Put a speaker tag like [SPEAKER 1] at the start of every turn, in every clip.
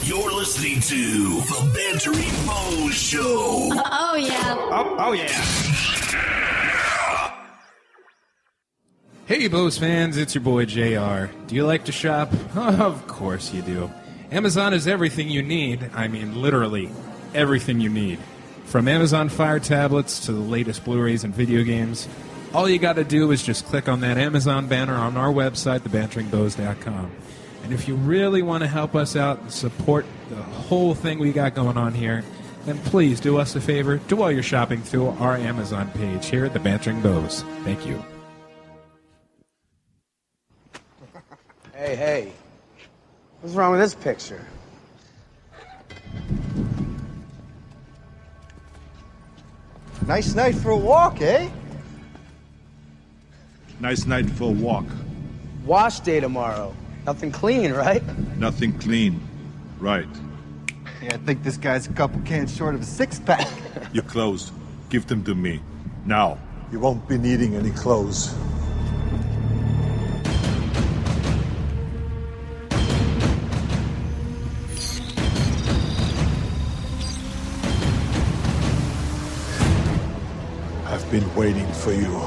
[SPEAKER 1] You're listening to the Bantering Bohs Show.
[SPEAKER 2] Oh, yeah.
[SPEAKER 3] Oh, yeah.
[SPEAKER 4] Hey, Bohs fans, it's your boy JR. Do you like to shop? Of course you do. Amazon is everything you need. I mean, literally, everything you need. From Amazon Fire tablets to the latest Blu-rays and video games, all you got to do is just click on that Amazon banner on our website, thebanteringbohs.com. And if you really want to help us out and support the whole thing we got going on here, then please do us a favor. Do all your shopping through our Amazon page here at the Bantering Bohs. Thank you.
[SPEAKER 5] Hey. What's wrong with this picture?
[SPEAKER 6] Nice night for a walk, eh?
[SPEAKER 7] Nice night for a walk.
[SPEAKER 5] Wash day tomorrow. Nothing clean, right?
[SPEAKER 7] Nothing clean. Right.
[SPEAKER 6] Yeah, I think this guy's a couple cans short of a six-pack.
[SPEAKER 7] Your clothes. Give them to me. Now.
[SPEAKER 8] You won't be needing any clothes. I've been waiting for you.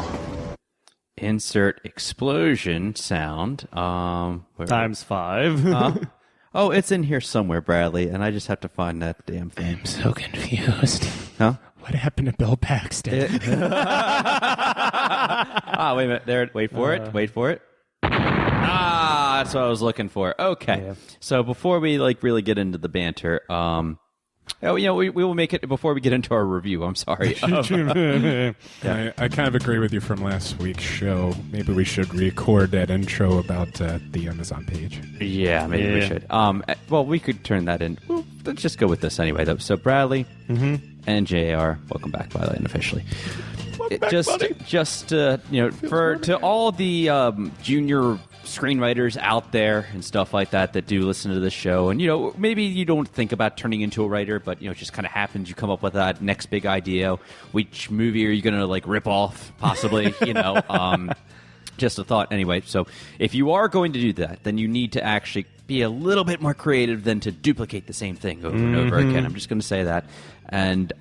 [SPEAKER 9] Insert explosion sound.
[SPEAKER 3] Times 5.
[SPEAKER 9] Oh, it's in here somewhere, Bradley, and I just have to find that damn thing.
[SPEAKER 4] I'm so confused.
[SPEAKER 9] Huh?
[SPEAKER 4] What happened to Bill Paxton?
[SPEAKER 9] Wait a minute. There. Wait for it. That's what I was looking for. Okay. Yeah. So before we really get into the banter, we will make it before we get into our review. I'm sorry.
[SPEAKER 4] I kind of agree with you from last week's show. Maybe we should record that intro about the Amazon page.
[SPEAKER 9] Yeah, maybe we should. Well, we could turn that in. Well, let's just go with this anyway, though. So Bradley and JR, welcome back, by the way, unofficially. To all the junior screenwriters out there and stuff like that do listen to this show, and maybe you don't think about turning into a writer, but it just kind of happens. You come up with that next big idea. Which movie are you going to rip off? Possibly, just a thought. Anyway, so if you are going to do that, then you need to actually be a little bit more creative than to duplicate the same thing over and over again. I'm just going to say that. And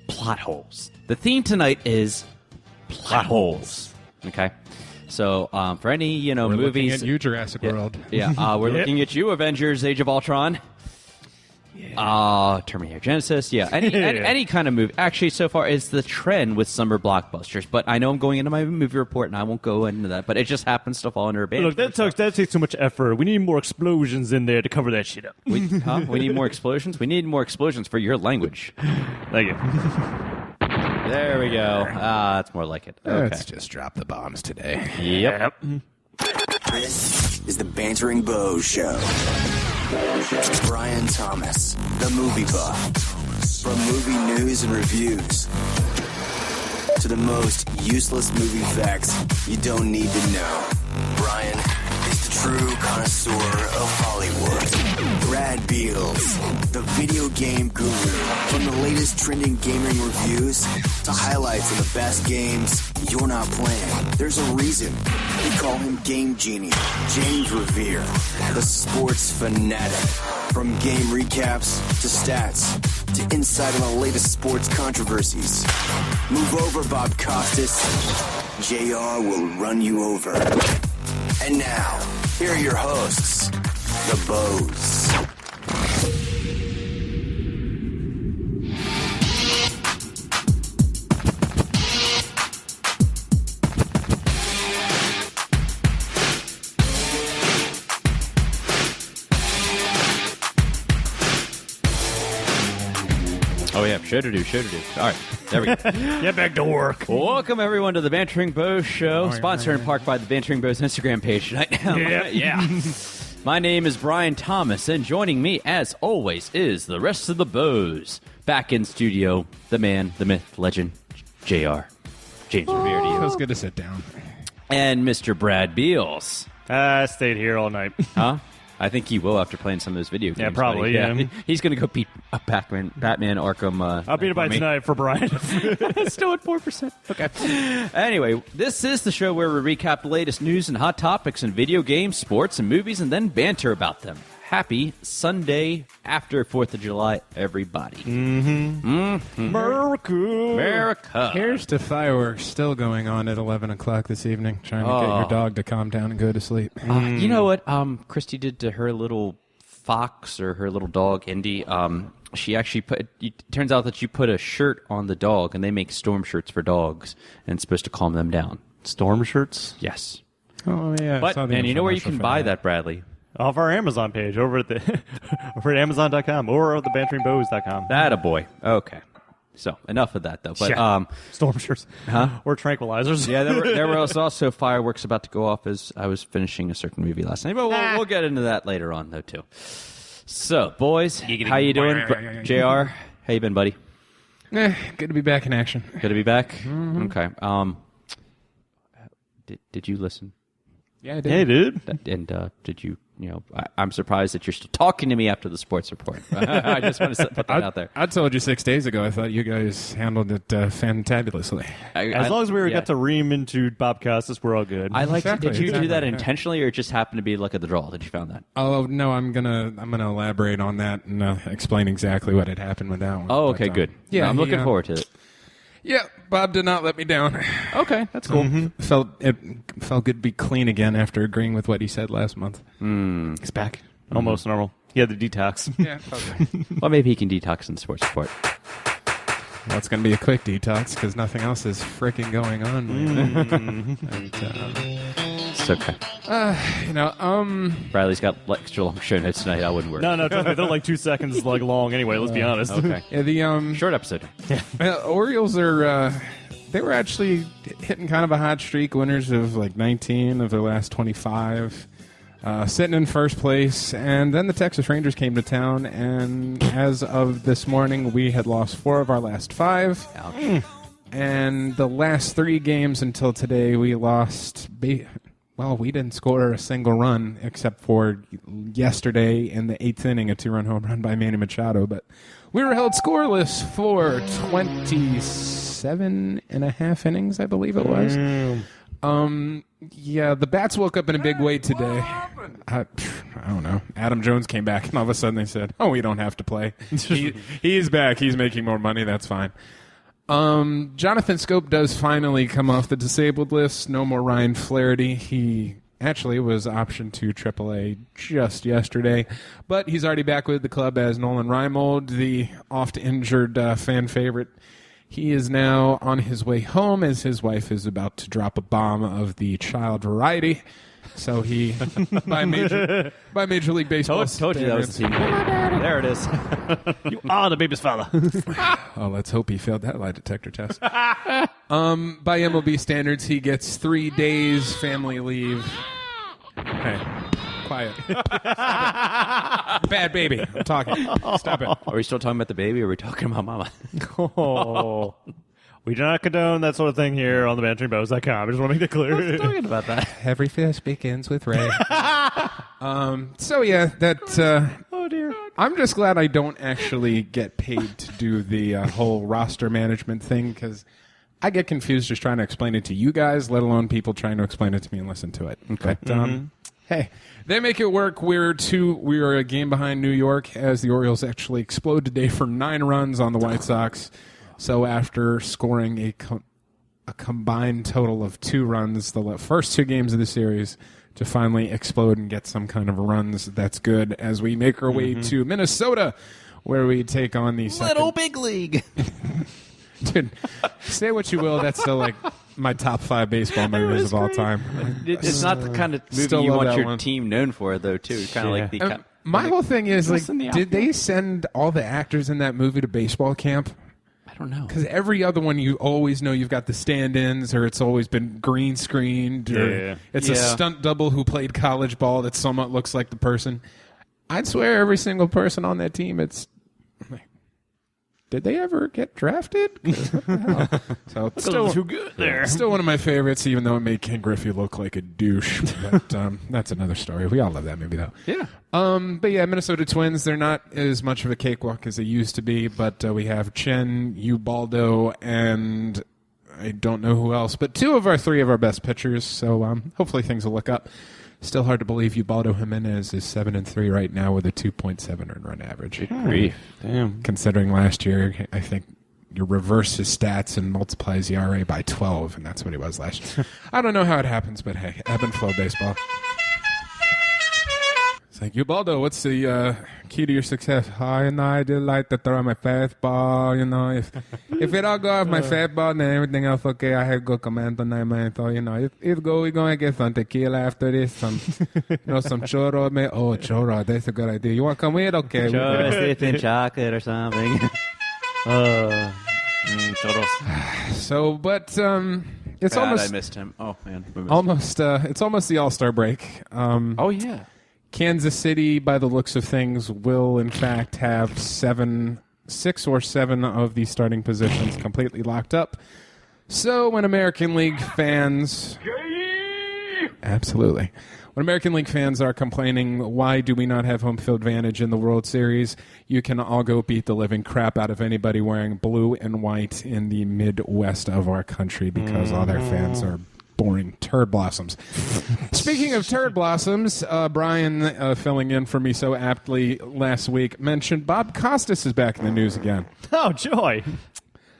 [SPEAKER 9] plot holes. The theme tonight is plot holes. Okay. So, for any,
[SPEAKER 4] we're
[SPEAKER 9] movies...
[SPEAKER 4] looking at you, Jurassic World.
[SPEAKER 9] Yeah, we're looking at you, Avengers, Age of Ultron. TerminatorGenisys. Yeah, any kind of movie. Actually, so far, it's the trend with summer blockbusters. But I know I'm going into my movie report, and I won't go into that. But it just happens to fall under a band.
[SPEAKER 3] Look, that takes too much effort. We need more explosions in there to cover that shit up.
[SPEAKER 9] We need more explosions? We need more explosions for your language.
[SPEAKER 3] Thank you.
[SPEAKER 9] There we go. That's more like it. Okay.
[SPEAKER 4] Let's just drop the bombs today.
[SPEAKER 9] Yep.
[SPEAKER 1] This is the Bantering Bohs Show. Brian Thomas, the movie buff. From movie news and reviews to the most useless movie facts you don't need to know. Brian is the true connoisseur of Hollywood. Brad Beals, the video game guru. From the latest trending gaming reviews to highlights of the best games you're not playing, there's a reason we call him Game Genie. James Revere, the sports fanatic. From game recaps to stats to insight on the latest sports controversies. Move over, Bob Costa. JR will run you over. And now, here are your hosts, the Bohs.
[SPEAKER 9] Oh, yeah. Should do. All right. There we go.
[SPEAKER 3] Get back to work.
[SPEAKER 9] Welcome, everyone, to the Bantering Bohs Show, sponsored in part by the Bantering Bohs Instagram page tonight. Yeah. My name is Brian Thomas, and joining me, as always, is the rest of the Bohs. Back in studio, the man, the myth, legend, JR. James Revere to you.
[SPEAKER 4] It was good to sit down.
[SPEAKER 9] And Mr. Brad Beals.
[SPEAKER 3] I stayed here all night.
[SPEAKER 9] Huh? I think he will after playing some of those video games.
[SPEAKER 3] Yeah, probably,
[SPEAKER 9] buddy. Yeah. He's going to go beat Batman Arkham.
[SPEAKER 3] I'll beat it by tonight for Brian.
[SPEAKER 9] Still at 4%. Okay. Anyway, this is the show where we recap the latest news and hot topics in video games, sports, and movies, and then banter about them. happy Sunday after 4th of July, everybody. America.
[SPEAKER 4] Here's to fireworks still going on at 11 o'clock this evening, trying to get your dog to calm down and go to sleep.
[SPEAKER 9] You know what Christy did to her little fox or her little dog, Indy? She actually it turns out that she put a shirt on the dog, and they make storm shirts for dogs, and it's supposed to calm them down.
[SPEAKER 3] Storm shirts?
[SPEAKER 9] Yes.
[SPEAKER 4] Oh, yeah.
[SPEAKER 9] And you know where you can buy that, Bradley?
[SPEAKER 3] Off our Amazon page over at over at Amazon.com or the BanteringBohs.com.
[SPEAKER 9] That a boy. Okay. So enough of that, though. But
[SPEAKER 3] storm shirts, or tranquilizers.
[SPEAKER 9] Yeah, there was also fireworks about to go off as I was finishing a certain movie last night. But we'll get into that later on, though, too. So, boys, how you doing? JR, how you been, buddy?
[SPEAKER 4] Good to be back in action.
[SPEAKER 9] Good to be back? Okay. Did you listen?
[SPEAKER 4] Yeah, I did.
[SPEAKER 3] Hey, dude.
[SPEAKER 9] And did you, I'm surprised that you're still talking to me after the sports report. I just want to put that out there.
[SPEAKER 4] I told you 6 days ago. I thought you guys handled it fantabulously.
[SPEAKER 3] As long as we got to ream into Bob Costas, we're all good.
[SPEAKER 9] Did you do that intentionally, or it just happened to be luck of the draw that you found that?
[SPEAKER 4] Oh no, I'm gonna elaborate on that and explain exactly what had happened with that one.
[SPEAKER 9] Oh, okay, good. Yeah, I'm looking forward to it.
[SPEAKER 4] Yeah, Bob did not let me down.
[SPEAKER 9] Okay, that's cool.
[SPEAKER 4] It felt good to be clean again after agreeing with what he said last month.
[SPEAKER 3] He's back. Almost normal. He had the detox.
[SPEAKER 4] Yeah. Okay.
[SPEAKER 9] Well, maybe he can detox in the sports report.
[SPEAKER 4] Well, it's going to be a quick detox because nothing else is freaking going on.
[SPEAKER 9] It's okay. Bradley's got extra long show notes tonight. I wouldn't worry.
[SPEAKER 3] No, trust me, they're like 2 seconds long anyway, let's be honest.
[SPEAKER 9] Okay.
[SPEAKER 4] Yeah, the
[SPEAKER 9] short episode.
[SPEAKER 4] Orioles are they were actually hitting kind of a hot streak, winners of like 19 of their last 25. Sitting in first place, and then the Texas Rangers came to town, and as of this morning, we had lost 4 of our last 5.
[SPEAKER 9] Ouch.
[SPEAKER 4] And the last 3 games until today, we lost. We didn't score a single run except for yesterday in the 8th inning, a 2-run home run by Manny Machado. But we were held scoreless for 27 and a half innings, I believe it was. Yeah, the bats woke up in a big way today. I don't know. Adam Jones came back, and all of a sudden they said, "Oh, we don't have to play. He's back. He's making more money. That's fine." Jonathan Scope does finally come off the disabled list. No more Ryan Flaherty. He actually was optioned to AAA just yesterday, but he's already back with the club as Nolan Reimold, the oft-injured fan favorite. He is now on his way home as his wife is about to drop a bomb of the child variety. So he, by Major League Baseball
[SPEAKER 9] told you that was the team. There it is.
[SPEAKER 3] You are the baby's father.
[SPEAKER 4] Oh, let's hope he failed that lie detector test. By MLB standards, he gets 3 days family leave. Hey, quiet. Bad baby. I'm talking. Stop it.
[SPEAKER 9] Are we still talking about the baby, or are we talking about mama?
[SPEAKER 3] Oh. We do not condone that sort of thing here on the BanteringBohs.com. I just want to make that clear.
[SPEAKER 9] I was talking about that.
[SPEAKER 4] Every fish begins with Ray. So yeah, that.
[SPEAKER 3] Oh dear.
[SPEAKER 4] I'm just glad I don't actually get paid to do the whole roster management thing, because I get confused just trying to explain it to you guys, let alone people trying to explain it to me and listen to it.
[SPEAKER 9] Okay.
[SPEAKER 4] But, hey, they make it work. We are a game behind New York as the Orioles actually explode today for 9 runs on the White Sox. So after scoring a combined total of 2 runs the first 2 games of the series, to finally explode and get some kind of runs, that's good as we make our way to Minnesota, where we take on the
[SPEAKER 9] Little Big League.
[SPEAKER 4] Dude, say what you will, that's still like my top 5 baseball movies of all time.
[SPEAKER 9] It's not the kind of movie
[SPEAKER 4] Still
[SPEAKER 9] you
[SPEAKER 4] love
[SPEAKER 9] want
[SPEAKER 4] that
[SPEAKER 9] your
[SPEAKER 4] one.
[SPEAKER 9] team known for, though, too. It's kind of like the...
[SPEAKER 4] My whole thing is, like,
[SPEAKER 9] Listen to the
[SPEAKER 4] did they send all the actors in that movie to baseball camp?
[SPEAKER 9] I don't know.
[SPEAKER 4] Because every other one, you always know you've got the stand-ins, or it's always been green screened, or it's a stunt double who played college ball that somewhat looks like the person. I'd swear every single person on that team, it's like, did they ever get drafted? So still
[SPEAKER 3] too good there.
[SPEAKER 4] Still one of my favorites, even though it made Ken Griffey look like a douche. But that's another story. We all love that movie, though.
[SPEAKER 9] Yeah.
[SPEAKER 4] But yeah, Minnesota Twins, they're not as much of a cakewalk as they used to be, but we have Chen, Ubaldo, and I don't know who else, but 2 of our 3 of our best pitchers, so hopefully things will look up. Still hard to believe Ubaldo Jimenez is 7-3 right now with a 2.7 earned run average.
[SPEAKER 9] Grief. Damn.
[SPEAKER 4] Considering last year, I think you reverse his stats and multiply his ERA by 12, and that's what he was last year. I don't know how it happens, but hey, ebb and flow baseball. It's like, Ubaldo, what's the key to your success? Oh, I do like to throw my fastball, If it all go off my fastball, then everything else okay. I have good command on that, man. So, it's go. We're going to get some tequila after this, some churro, man. Oh, churro, that's a good idea. You want to come with? Okay.
[SPEAKER 9] Churros in chocolate or something. Churros.
[SPEAKER 4] So, but it's
[SPEAKER 9] God,
[SPEAKER 4] almost...
[SPEAKER 9] I missed him. Oh, man.
[SPEAKER 4] It's almost the All-Star break.
[SPEAKER 9] Oh, yeah.
[SPEAKER 4] Kansas City, by the looks of things, will in fact have 6 or 7 of the starting positions completely locked up. So when American League fans... Absolutely. When American League fans are complaining, why do we not have home field advantage in the World Series, you can all go beat the living crap out of anybody wearing blue and white in the Midwest of our country because all their fans are boring turd blossoms. Speaking of turd blossoms, Brian, filling in for me so aptly last week, mentioned Bob Costa is back in the news again.
[SPEAKER 3] Oh, joy.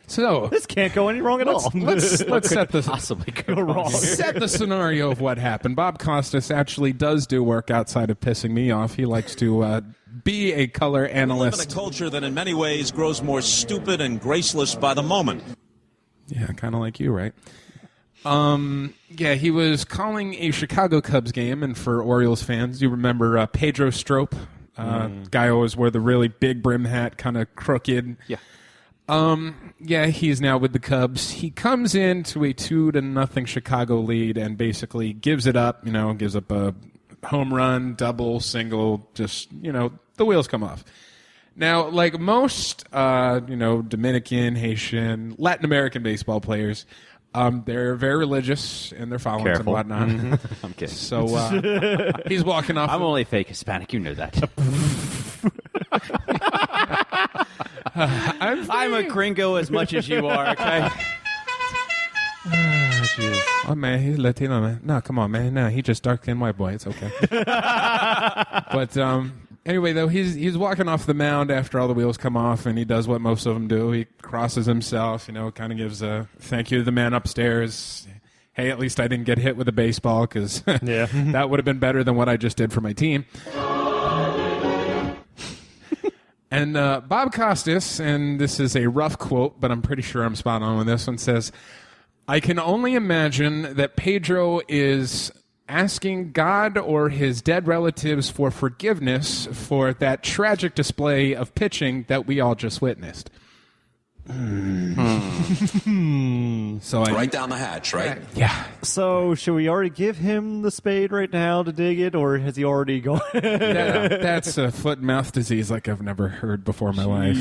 [SPEAKER 4] So
[SPEAKER 3] This can't go any wrong at all.
[SPEAKER 4] let's set this
[SPEAKER 9] Possibly go wrong.
[SPEAKER 4] set the scenario of what happened. Bob Costas actually does do work outside of pissing me off. He likes to be a color
[SPEAKER 2] We live in a
[SPEAKER 4] analyst.
[SPEAKER 2] culture that in many ways grows more stupid and graceless by the moment.
[SPEAKER 4] Yeah, kind of like you, right? Yeah, he was calling a Chicago Cubs game, and for Orioles fans, you remember Pedro Strop, guy always wore the really big brim hat, kind of crooked.
[SPEAKER 9] Yeah.
[SPEAKER 4] Yeah, he's now with the Cubs. He comes into a 2-0 Chicago lead and basically gives it up, gives up a home run, double, single, just, the wheels come off. Now, like most, Dominican, Haitian, Latin American baseball players, they're very religious in their followings
[SPEAKER 9] Careful.
[SPEAKER 4] and whatnot.
[SPEAKER 9] Mm-hmm. I'm kidding.
[SPEAKER 4] So he's walking off.
[SPEAKER 9] I'm only fake Hispanic. You know that. I'm a gringo as much as you are, okay?
[SPEAKER 4] Oh, man, he's Latino, man. No, come on, man. No, he just dark-skinned white boy. It's okay. But anyway, though, he's walking off the mound after all the wheels come off, and he does what most of them do. He crosses himself, kind of gives a thank you to the man upstairs. Hey, at least I didn't get hit with a baseball because that would have been better than what I just did for my team. And Bob Costas, and this is a rough quote, but I'm pretty sure I'm spot on with this one, says, I can only imagine that Pedro is asking God or his dead relatives for forgiveness for that tragic display of pitching that we all just witnessed. So
[SPEAKER 2] Right down the hatch, right?
[SPEAKER 4] Yeah.
[SPEAKER 3] So, should we already give him the spade right now to dig it, or has he already gone?
[SPEAKER 4] That's a foot and mouth disease like I've never heard before in my life.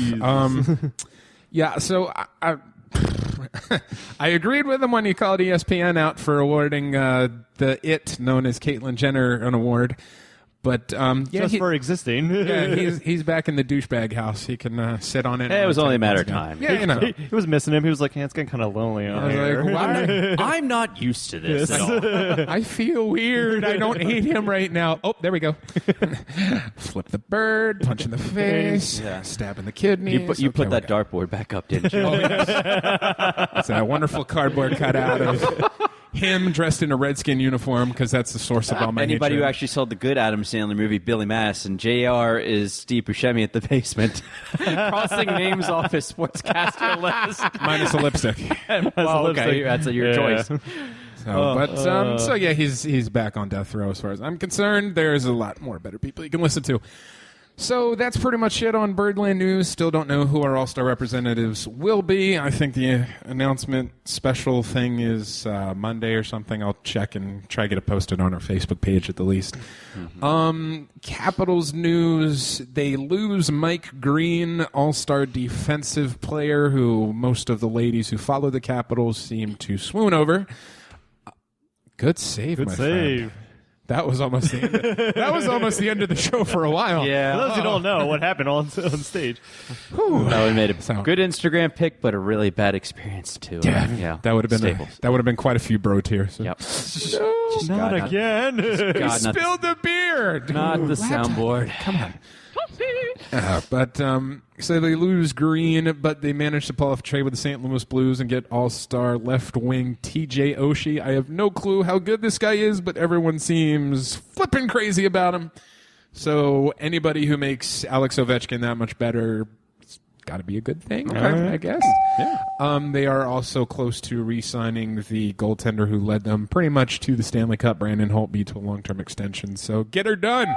[SPEAKER 4] Yeah, so I agreed with him when he called ESPN out for awarding the it known as Caitlyn Jenner an award. But
[SPEAKER 3] Just for existing.
[SPEAKER 4] yeah, he's back in the douchebag house. He can sit on it.
[SPEAKER 9] It was only a matter of time.
[SPEAKER 4] Yeah,
[SPEAKER 3] He was missing him. He was like, it's getting kind of lonely out
[SPEAKER 4] I was
[SPEAKER 3] here.
[SPEAKER 4] like, why?
[SPEAKER 9] I'm not used to this at all.
[SPEAKER 4] I feel weird. I don't hate him right now. Oh, there we go. Flip the bird, punch in the face, stab in the kidney.
[SPEAKER 9] You put that dartboard back up, didn't you?
[SPEAKER 4] Oh, yes. It's a wonderful cardboard cutout of him dressed in a Redskin uniform because that's the source of all my
[SPEAKER 9] Anybody
[SPEAKER 4] hatred.
[SPEAKER 9] who actually saw the good Adam Sandler movie, Billy Mass, and JR is Steve Buscemi at the basement, crossing names off his sportscaster list.
[SPEAKER 4] Minus the lipstick.
[SPEAKER 9] Well, okay, that's your choice.
[SPEAKER 4] So yeah, he's back on death row as far as I'm concerned. There's a lot more better people you can listen to. So that's pretty much it on Birdland News. Still don't know who our All-Star representatives will be. I think the announcement special thing is Monday or something. I'll check and try to get it posted on our Facebook page at the least. Mm-hmm. Capitals news. They lose Mike Green, All-Star defensive player who most of the ladies who follow the Capitals seem to swoon over. Good save,
[SPEAKER 3] Good
[SPEAKER 4] my
[SPEAKER 3] save.
[SPEAKER 4] friend. That was almost the end. That was almost the end of the show for a while.
[SPEAKER 9] Yeah.
[SPEAKER 3] For those who don't know what happened on stage.
[SPEAKER 9] That would made a
[SPEAKER 4] So-
[SPEAKER 9] good Instagram pic, but a really bad experience too. Yeah.
[SPEAKER 4] That would have been that would have been quite a few bro tears.
[SPEAKER 9] Yep.
[SPEAKER 3] Not again.
[SPEAKER 9] God, not,
[SPEAKER 4] Spilled the beer.
[SPEAKER 9] not the soundboard.
[SPEAKER 4] Come on. So they lose Green, but they managed to pull off a trade with the St. Louis Blues and get all-star left wing TJ Oshie. I have no clue how good this guy is, but everyone seems flipping crazy about him. So anybody who makes Alex Ovechkin that much better, it's got to be a good thing, I guess. Yeah. They are also close to re-signing the goaltender who led them pretty much to the Stanley Cup, Brandon Holtby, to a long-term extension. So get her done.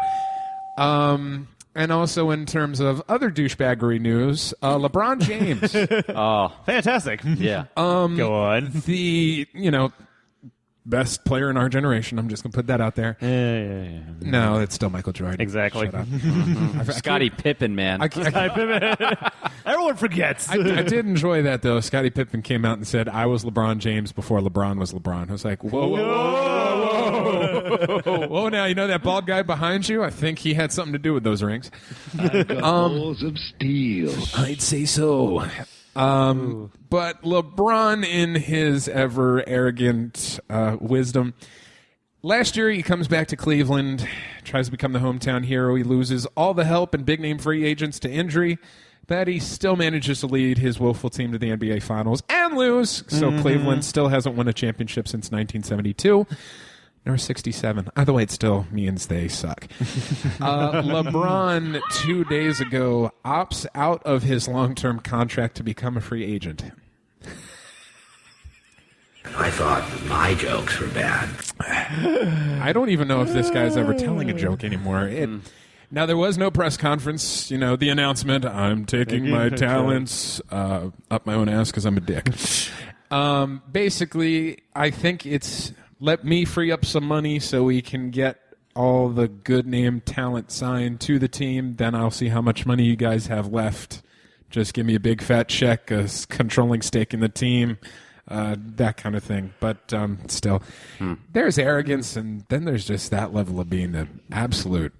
[SPEAKER 4] And also in terms of other douchebaggery news, LeBron James.
[SPEAKER 9] Oh,
[SPEAKER 3] Fantastic.
[SPEAKER 9] yeah.
[SPEAKER 3] Go on.
[SPEAKER 4] The, best player in our generation. I'm just going to put that out there.
[SPEAKER 3] Yeah.
[SPEAKER 4] No, it's still Michael Jordan.
[SPEAKER 3] Exactly.
[SPEAKER 4] Shut up.
[SPEAKER 9] Scottie Pippen, man.
[SPEAKER 3] Everyone forgets.
[SPEAKER 4] I did enjoy that, though. Scottie Pippen came out and said, I was LeBron James before LeBron was LeBron. I was like, whoa, now, you know that bald guy behind you? I think he had something to do with those rings.
[SPEAKER 10] Balls of steel.
[SPEAKER 4] I'd say so. But LeBron, in his ever arrogant wisdom, last year he comes back to Cleveland, tries to become the hometown hero. He loses all the help and big-name free agents to injury, but he still manages to lead his woeful team to the NBA Finals and lose. So Cleveland still hasn't won a championship since 1972. Nor 67. Either way, it still means they suck. LeBron, 2 days ago, opts out of his long-term contract to become a free agent.
[SPEAKER 10] I thought my jokes were bad.
[SPEAKER 4] I don't even know if this guy's ever telling a joke anymore. Now, there was no press conference. The announcement, I'm taking my talents up my own ass because I'm a dick. Basically, I think it's... let me free up some money so we can get all the good name talent signed to the team. Then I'll see how much money you guys have left. Just give me a big fat check, a controlling stake in the team, that kind of thing. But still, there's arrogance, and then there's just that level of being an absolute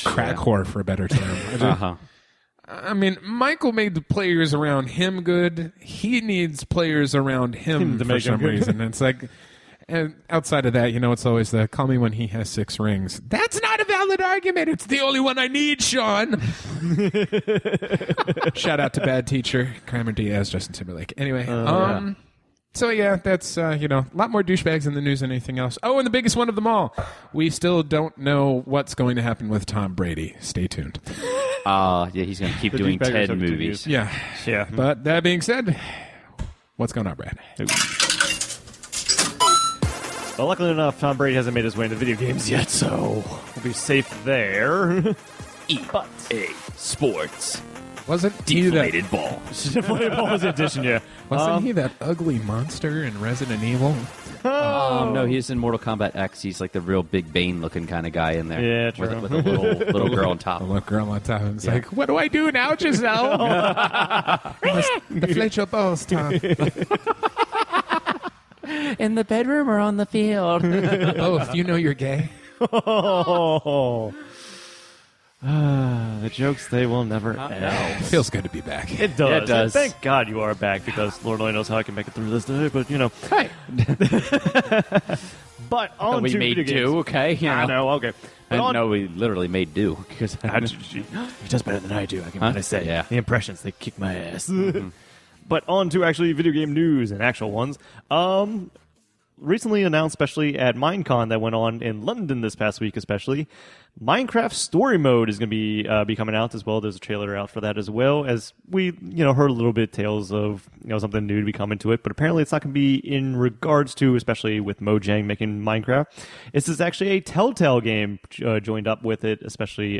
[SPEAKER 4] crack whore, for a better term. I mean, Michael made the players around him good. He needs players around him for some reason. And it's like, and outside of that, it's always the call me when he has 6 rings. That's not a valid argument. It's the only one I need, Sean. Shout out to Bad Teacher, Kramer Diaz, Justin Timberlake. Anyway, so yeah, that's, a lot more douchebags in the news than anything else. Oh, and the biggest one of them all. We still don't know what's going to happen with Tom Brady. Stay tuned.
[SPEAKER 9] Yeah, he's going to keep doing Ted movies.
[SPEAKER 4] Yeah. But that being said, what's going on, Brad?
[SPEAKER 3] Well, luckily enough, Tom Brady hasn't made his way into video games yet, so we'll be safe there.
[SPEAKER 9] EA Sports.
[SPEAKER 4] Wasn't
[SPEAKER 9] Deflated Ball.
[SPEAKER 3] Deflated Ball was the addition, yeah.
[SPEAKER 4] Wasn't he that ugly monster in Resident Evil?
[SPEAKER 9] No, he's in Mortal Kombat X. He's like the real Big Bane-looking kind of guy in there.
[SPEAKER 3] Yeah, true.
[SPEAKER 9] With a little girl on top.
[SPEAKER 4] A little girl on top. It's like, what do I do now, Giselle? Deflate your balls, Tom.
[SPEAKER 9] In the bedroom or on the field?
[SPEAKER 4] Both. You know you're gay.
[SPEAKER 3] The jokes, they will never end.
[SPEAKER 4] Feels good to be back.
[SPEAKER 3] It does.
[SPEAKER 9] Yeah, it does.
[SPEAKER 3] Thank God you are back, because Lord only knows how I can make it through this day, but
[SPEAKER 4] Hey.
[SPEAKER 3] But on
[SPEAKER 9] we
[SPEAKER 3] to
[SPEAKER 9] made
[SPEAKER 3] video
[SPEAKER 9] do,
[SPEAKER 3] games.
[SPEAKER 9] okay?
[SPEAKER 3] I know, okay. But on-
[SPEAKER 9] No, we literally made do. Because
[SPEAKER 3] he does better than I do, I can say.
[SPEAKER 9] Yeah.
[SPEAKER 3] The impressions, they kick my ass. But on to actually video game news and actual ones. Recently announced, especially at Minecon that went on in London this past week, especially, Minecraft Story Mode is going to be coming out as well. There's a trailer out for that as well, as we heard a little bit tales of something new to be coming to it. But apparently, it's not going to be in regards to, especially with Mojang making Minecraft. This is actually a Telltale game joined up with it, especially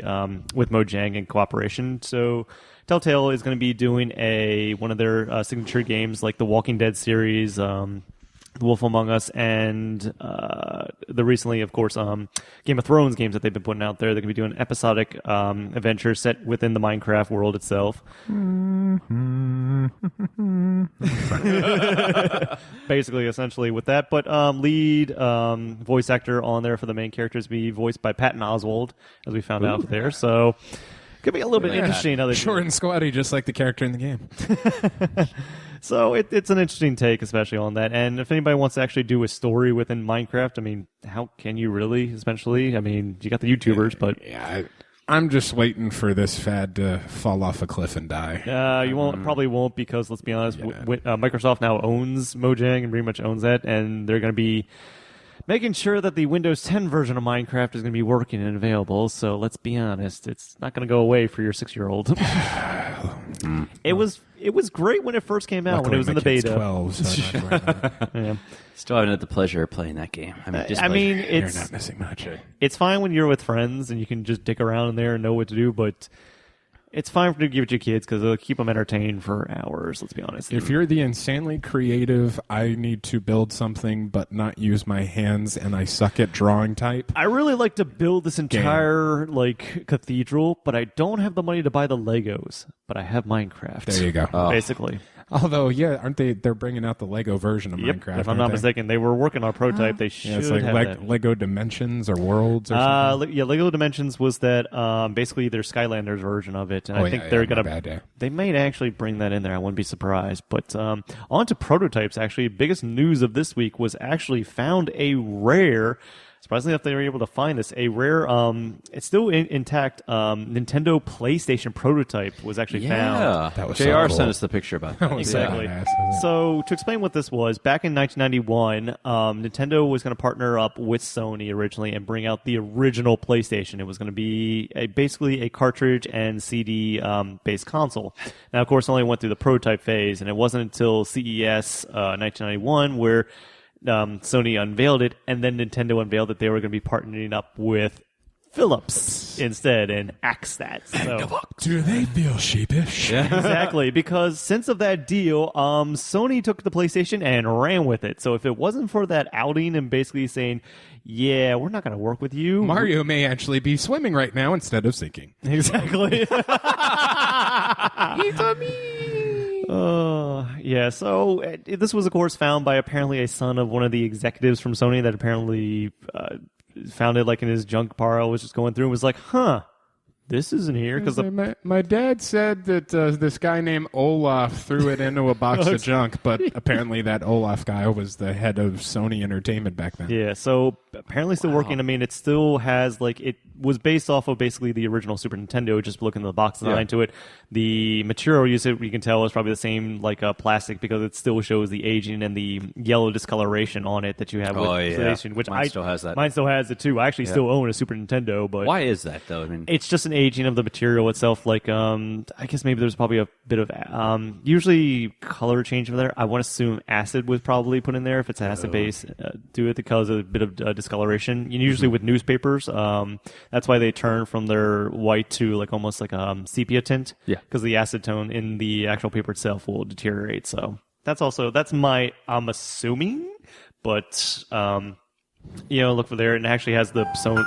[SPEAKER 3] with Mojang in cooperation. So Telltale is going to be doing one of their signature games, like the Walking Dead series. The Wolf Among Us, and the recently, of course, Game of Thrones games that they've been putting out there. They're going to be doing episodic adventures set within the Minecraft world itself. Basically, essentially, with that. But lead voice actor on there for the main characters be voiced by Patton Oswalt, as we found out there. So, could be a little bit interesting.
[SPEAKER 4] Short and squatty, just like the character in the game.
[SPEAKER 3] So it's an interesting take, especially on that. And if anybody wants to actually do a story within Minecraft, I mean, how can you really, especially? I mean, you got the YouTubers, but...
[SPEAKER 4] Yeah, I'm just waiting for this fad to fall off a cliff and die.
[SPEAKER 3] You probably won't, because, let's be honest, Microsoft now owns Mojang and pretty much owns that, and they're going to be making sure that the Windows 10 version of Minecraft is going to be working and available. So let's be honest, it's not going to go away for your 6-year-old. It was great when it first came out, when it was in the beta.
[SPEAKER 4] 12, so
[SPEAKER 3] yeah.
[SPEAKER 9] Still haven't had the pleasure of playing that game.
[SPEAKER 3] I mean,
[SPEAKER 4] you're not missing much.
[SPEAKER 3] It's fine when you're with friends and you can just dick around in there and know what to do, but it's fine to give it to your kids because it'll keep them entertained for hours, let's be honest.
[SPEAKER 4] If you're the insanely creative, I need to build something but not use my hands and I suck at drawing type.
[SPEAKER 3] I really like to build this entire cathedral, but I don't have the money to buy the Legos. But I have Minecraft.
[SPEAKER 4] There you go.
[SPEAKER 3] Basically.
[SPEAKER 4] Although, aren't they? They're bringing out the Lego version of Minecraft.
[SPEAKER 3] If I'm not mistaken, they were working on a prototype. They should
[SPEAKER 4] it's like
[SPEAKER 3] have that.
[SPEAKER 4] Lego Dimensions or Worlds or something.
[SPEAKER 3] Lego Dimensions was that basically their Skylanders version of it, and I think they're gonna. They might actually bring that in there. I wouldn't be surprised. But on to prototypes. Actually, biggest news of this week was actually found a rare. Surprisingly enough, they were able to find this. A rare, it's still intact, Nintendo PlayStation prototype was actually found.
[SPEAKER 4] That was
[SPEAKER 9] JR sent us the picture about that.
[SPEAKER 3] Exactly. So, to explain what this was, back in 1991, Nintendo was going to partner up with Sony originally and bring out the original PlayStation. It was going to be basically a cartridge and CD-based console. Now, of course, it only went through the prototype phase, and it wasn't until CES 1991 where Sony unveiled it, and then Nintendo unveiled that they were going to be partnering up with Philips instead and axed that. So,
[SPEAKER 4] do they feel sheepish?
[SPEAKER 3] Yeah. Exactly, because since of that deal, Sony took the PlayStation and ran with it. So if it wasn't for that outing and basically saying, yeah, we're not going to work with you.
[SPEAKER 4] Mario may actually be swimming right now instead of sinking.
[SPEAKER 3] Exactly.
[SPEAKER 4] He's a me.
[SPEAKER 3] Yeah, so this was, of course, found by apparently a son of one of the executives from Sony that apparently found it like in his junk pile, was just going through and was like, this isn't here. Because
[SPEAKER 4] my dad said that this guy named Olaf threw it into a box of junk, but apparently that Olaf guy was the head of Sony Entertainment back then.
[SPEAKER 3] Yeah, so apparently still working. I mean, it still has, it was based off of basically the original Super Nintendo, just looking at the box design to it. The material you can tell is probably the same, plastic, because it still shows the aging and the yellow discoloration on it that you have with PlayStation. Which
[SPEAKER 9] Mine still has that.
[SPEAKER 3] Mine still has it, too. I actually still own a Super Nintendo, but...
[SPEAKER 9] Why is that, though? I mean,
[SPEAKER 3] it's just an aging of the material itself. I guess maybe there's probably a bit of usually color change over there. I want to assume acid was probably put in there if it's acid base. Do it to cause a bit of discoloration. And usually with newspapers, that's why they turn from their white to almost like a sepia tint. Yeah, because the acid tone in the actual paper itself will deteriorate. So that's my I'm assuming, but look for there, and it actually has the Sony.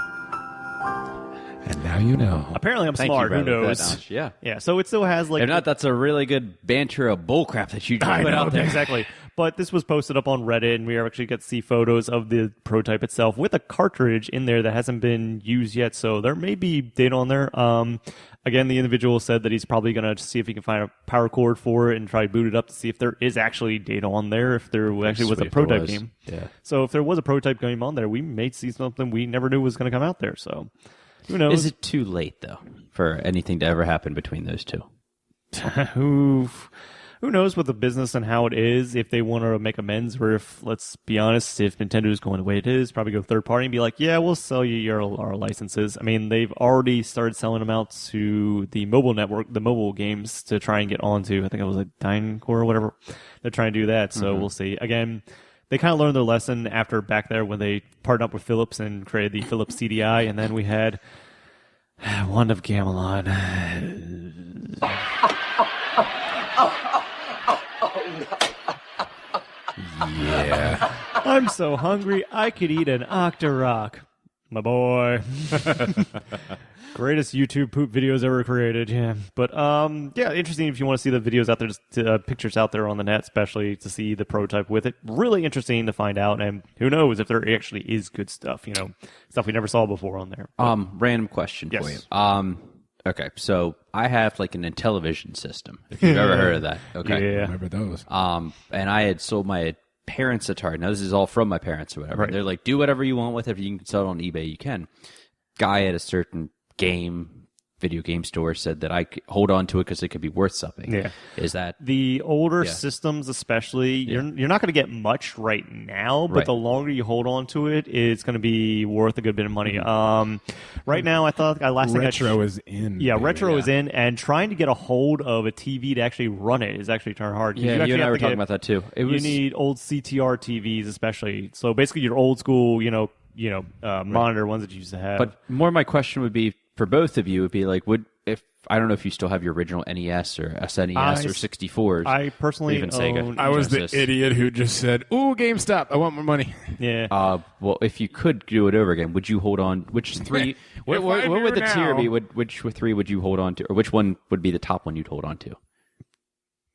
[SPEAKER 4] And now you know.
[SPEAKER 3] Apparently I'm
[SPEAKER 9] Thank
[SPEAKER 3] smart.
[SPEAKER 9] you,
[SPEAKER 3] Who knows?
[SPEAKER 9] Yeah.
[SPEAKER 3] Yeah, so it still has
[SPEAKER 9] If not, that's a really good banter of bullcrap that you just put out there.
[SPEAKER 3] Exactly. But this was posted up on Reddit, and we actually get to see photos of the prototype itself with a cartridge in there that hasn't been used yet. So there may be data on there. Again, the individual said that he's probably going to see if he can find a power cord for it and try to boot it up to see if there is actually data on there, if there actually was a prototype game. Yeah. So if there was a prototype game on there, we may see something we never knew was going to come out there. So who knows?
[SPEAKER 9] Is it too late, though, for anything to ever happen between those two?
[SPEAKER 3] Who knows with the business and how it is, if they want to make amends, or if, let's be honest, if Nintendo is going the way it is, probably go third party and be like, yeah, we'll sell you our licenses. I mean, they've already started selling them out to the mobile network, the mobile games, to try and get onto, I think it was DynCore or whatever. They're trying to do that, so we'll see. Again, they kind of learned their lesson after back there when they partnered up with Philips and created the Philips CDI, and then we had Wand of Gamelon.
[SPEAKER 4] Yeah.
[SPEAKER 3] I'm so hungry I could eat an Octorok. My boy. Greatest YouTube poop videos ever created, yeah. But, yeah, interesting if you want to see the videos out there, just, pictures out there on the net, especially to see the prototype with it. Really interesting to find out, and who knows if there actually is good stuff, stuff we never saw before on there. But,
[SPEAKER 9] random question for
[SPEAKER 3] yes.
[SPEAKER 9] you. Okay, so I have like an Intellivision system, if you've ever heard of that. Okay.
[SPEAKER 3] Yeah.
[SPEAKER 4] Remember those?
[SPEAKER 9] And I had sold my parents' Atari. Now, this is all from my parents or whatever.
[SPEAKER 3] Right.
[SPEAKER 9] They're like, do whatever you want with it. If you can sell it on eBay, you can. Guy at a certain video game store said that I could hold on to it because it could be worth something.
[SPEAKER 3] Yeah.
[SPEAKER 9] Is that
[SPEAKER 3] the older systems, especially, you're not going to get much right now, but the longer you hold on to it, it's going to be worth a good bit of money. Right now, I thought
[SPEAKER 4] retro is in.
[SPEAKER 3] Yeah, retro is in, and trying to get a hold of a TV to actually run it is actually turned hard.
[SPEAKER 9] Yeah, you and I were talking about that too.
[SPEAKER 3] You need old CTR TVs, especially. So basically, your old school, monitor ones that you used to have.
[SPEAKER 9] But more my question would be for both of you would be like, I don't know if you still have your original NES or SNES or 64s.
[SPEAKER 3] I personally
[SPEAKER 9] even
[SPEAKER 3] own
[SPEAKER 9] Sega.
[SPEAKER 4] I was
[SPEAKER 9] Genesys.
[SPEAKER 4] the idiot who just said, "Ooh, GameStop! I want more money."
[SPEAKER 3] Yeah.
[SPEAKER 9] Well, if you could do it over again, would you hold on? Which three? what would the tier be? Which three would you hold on to, or which one would be the top one you'd hold on to?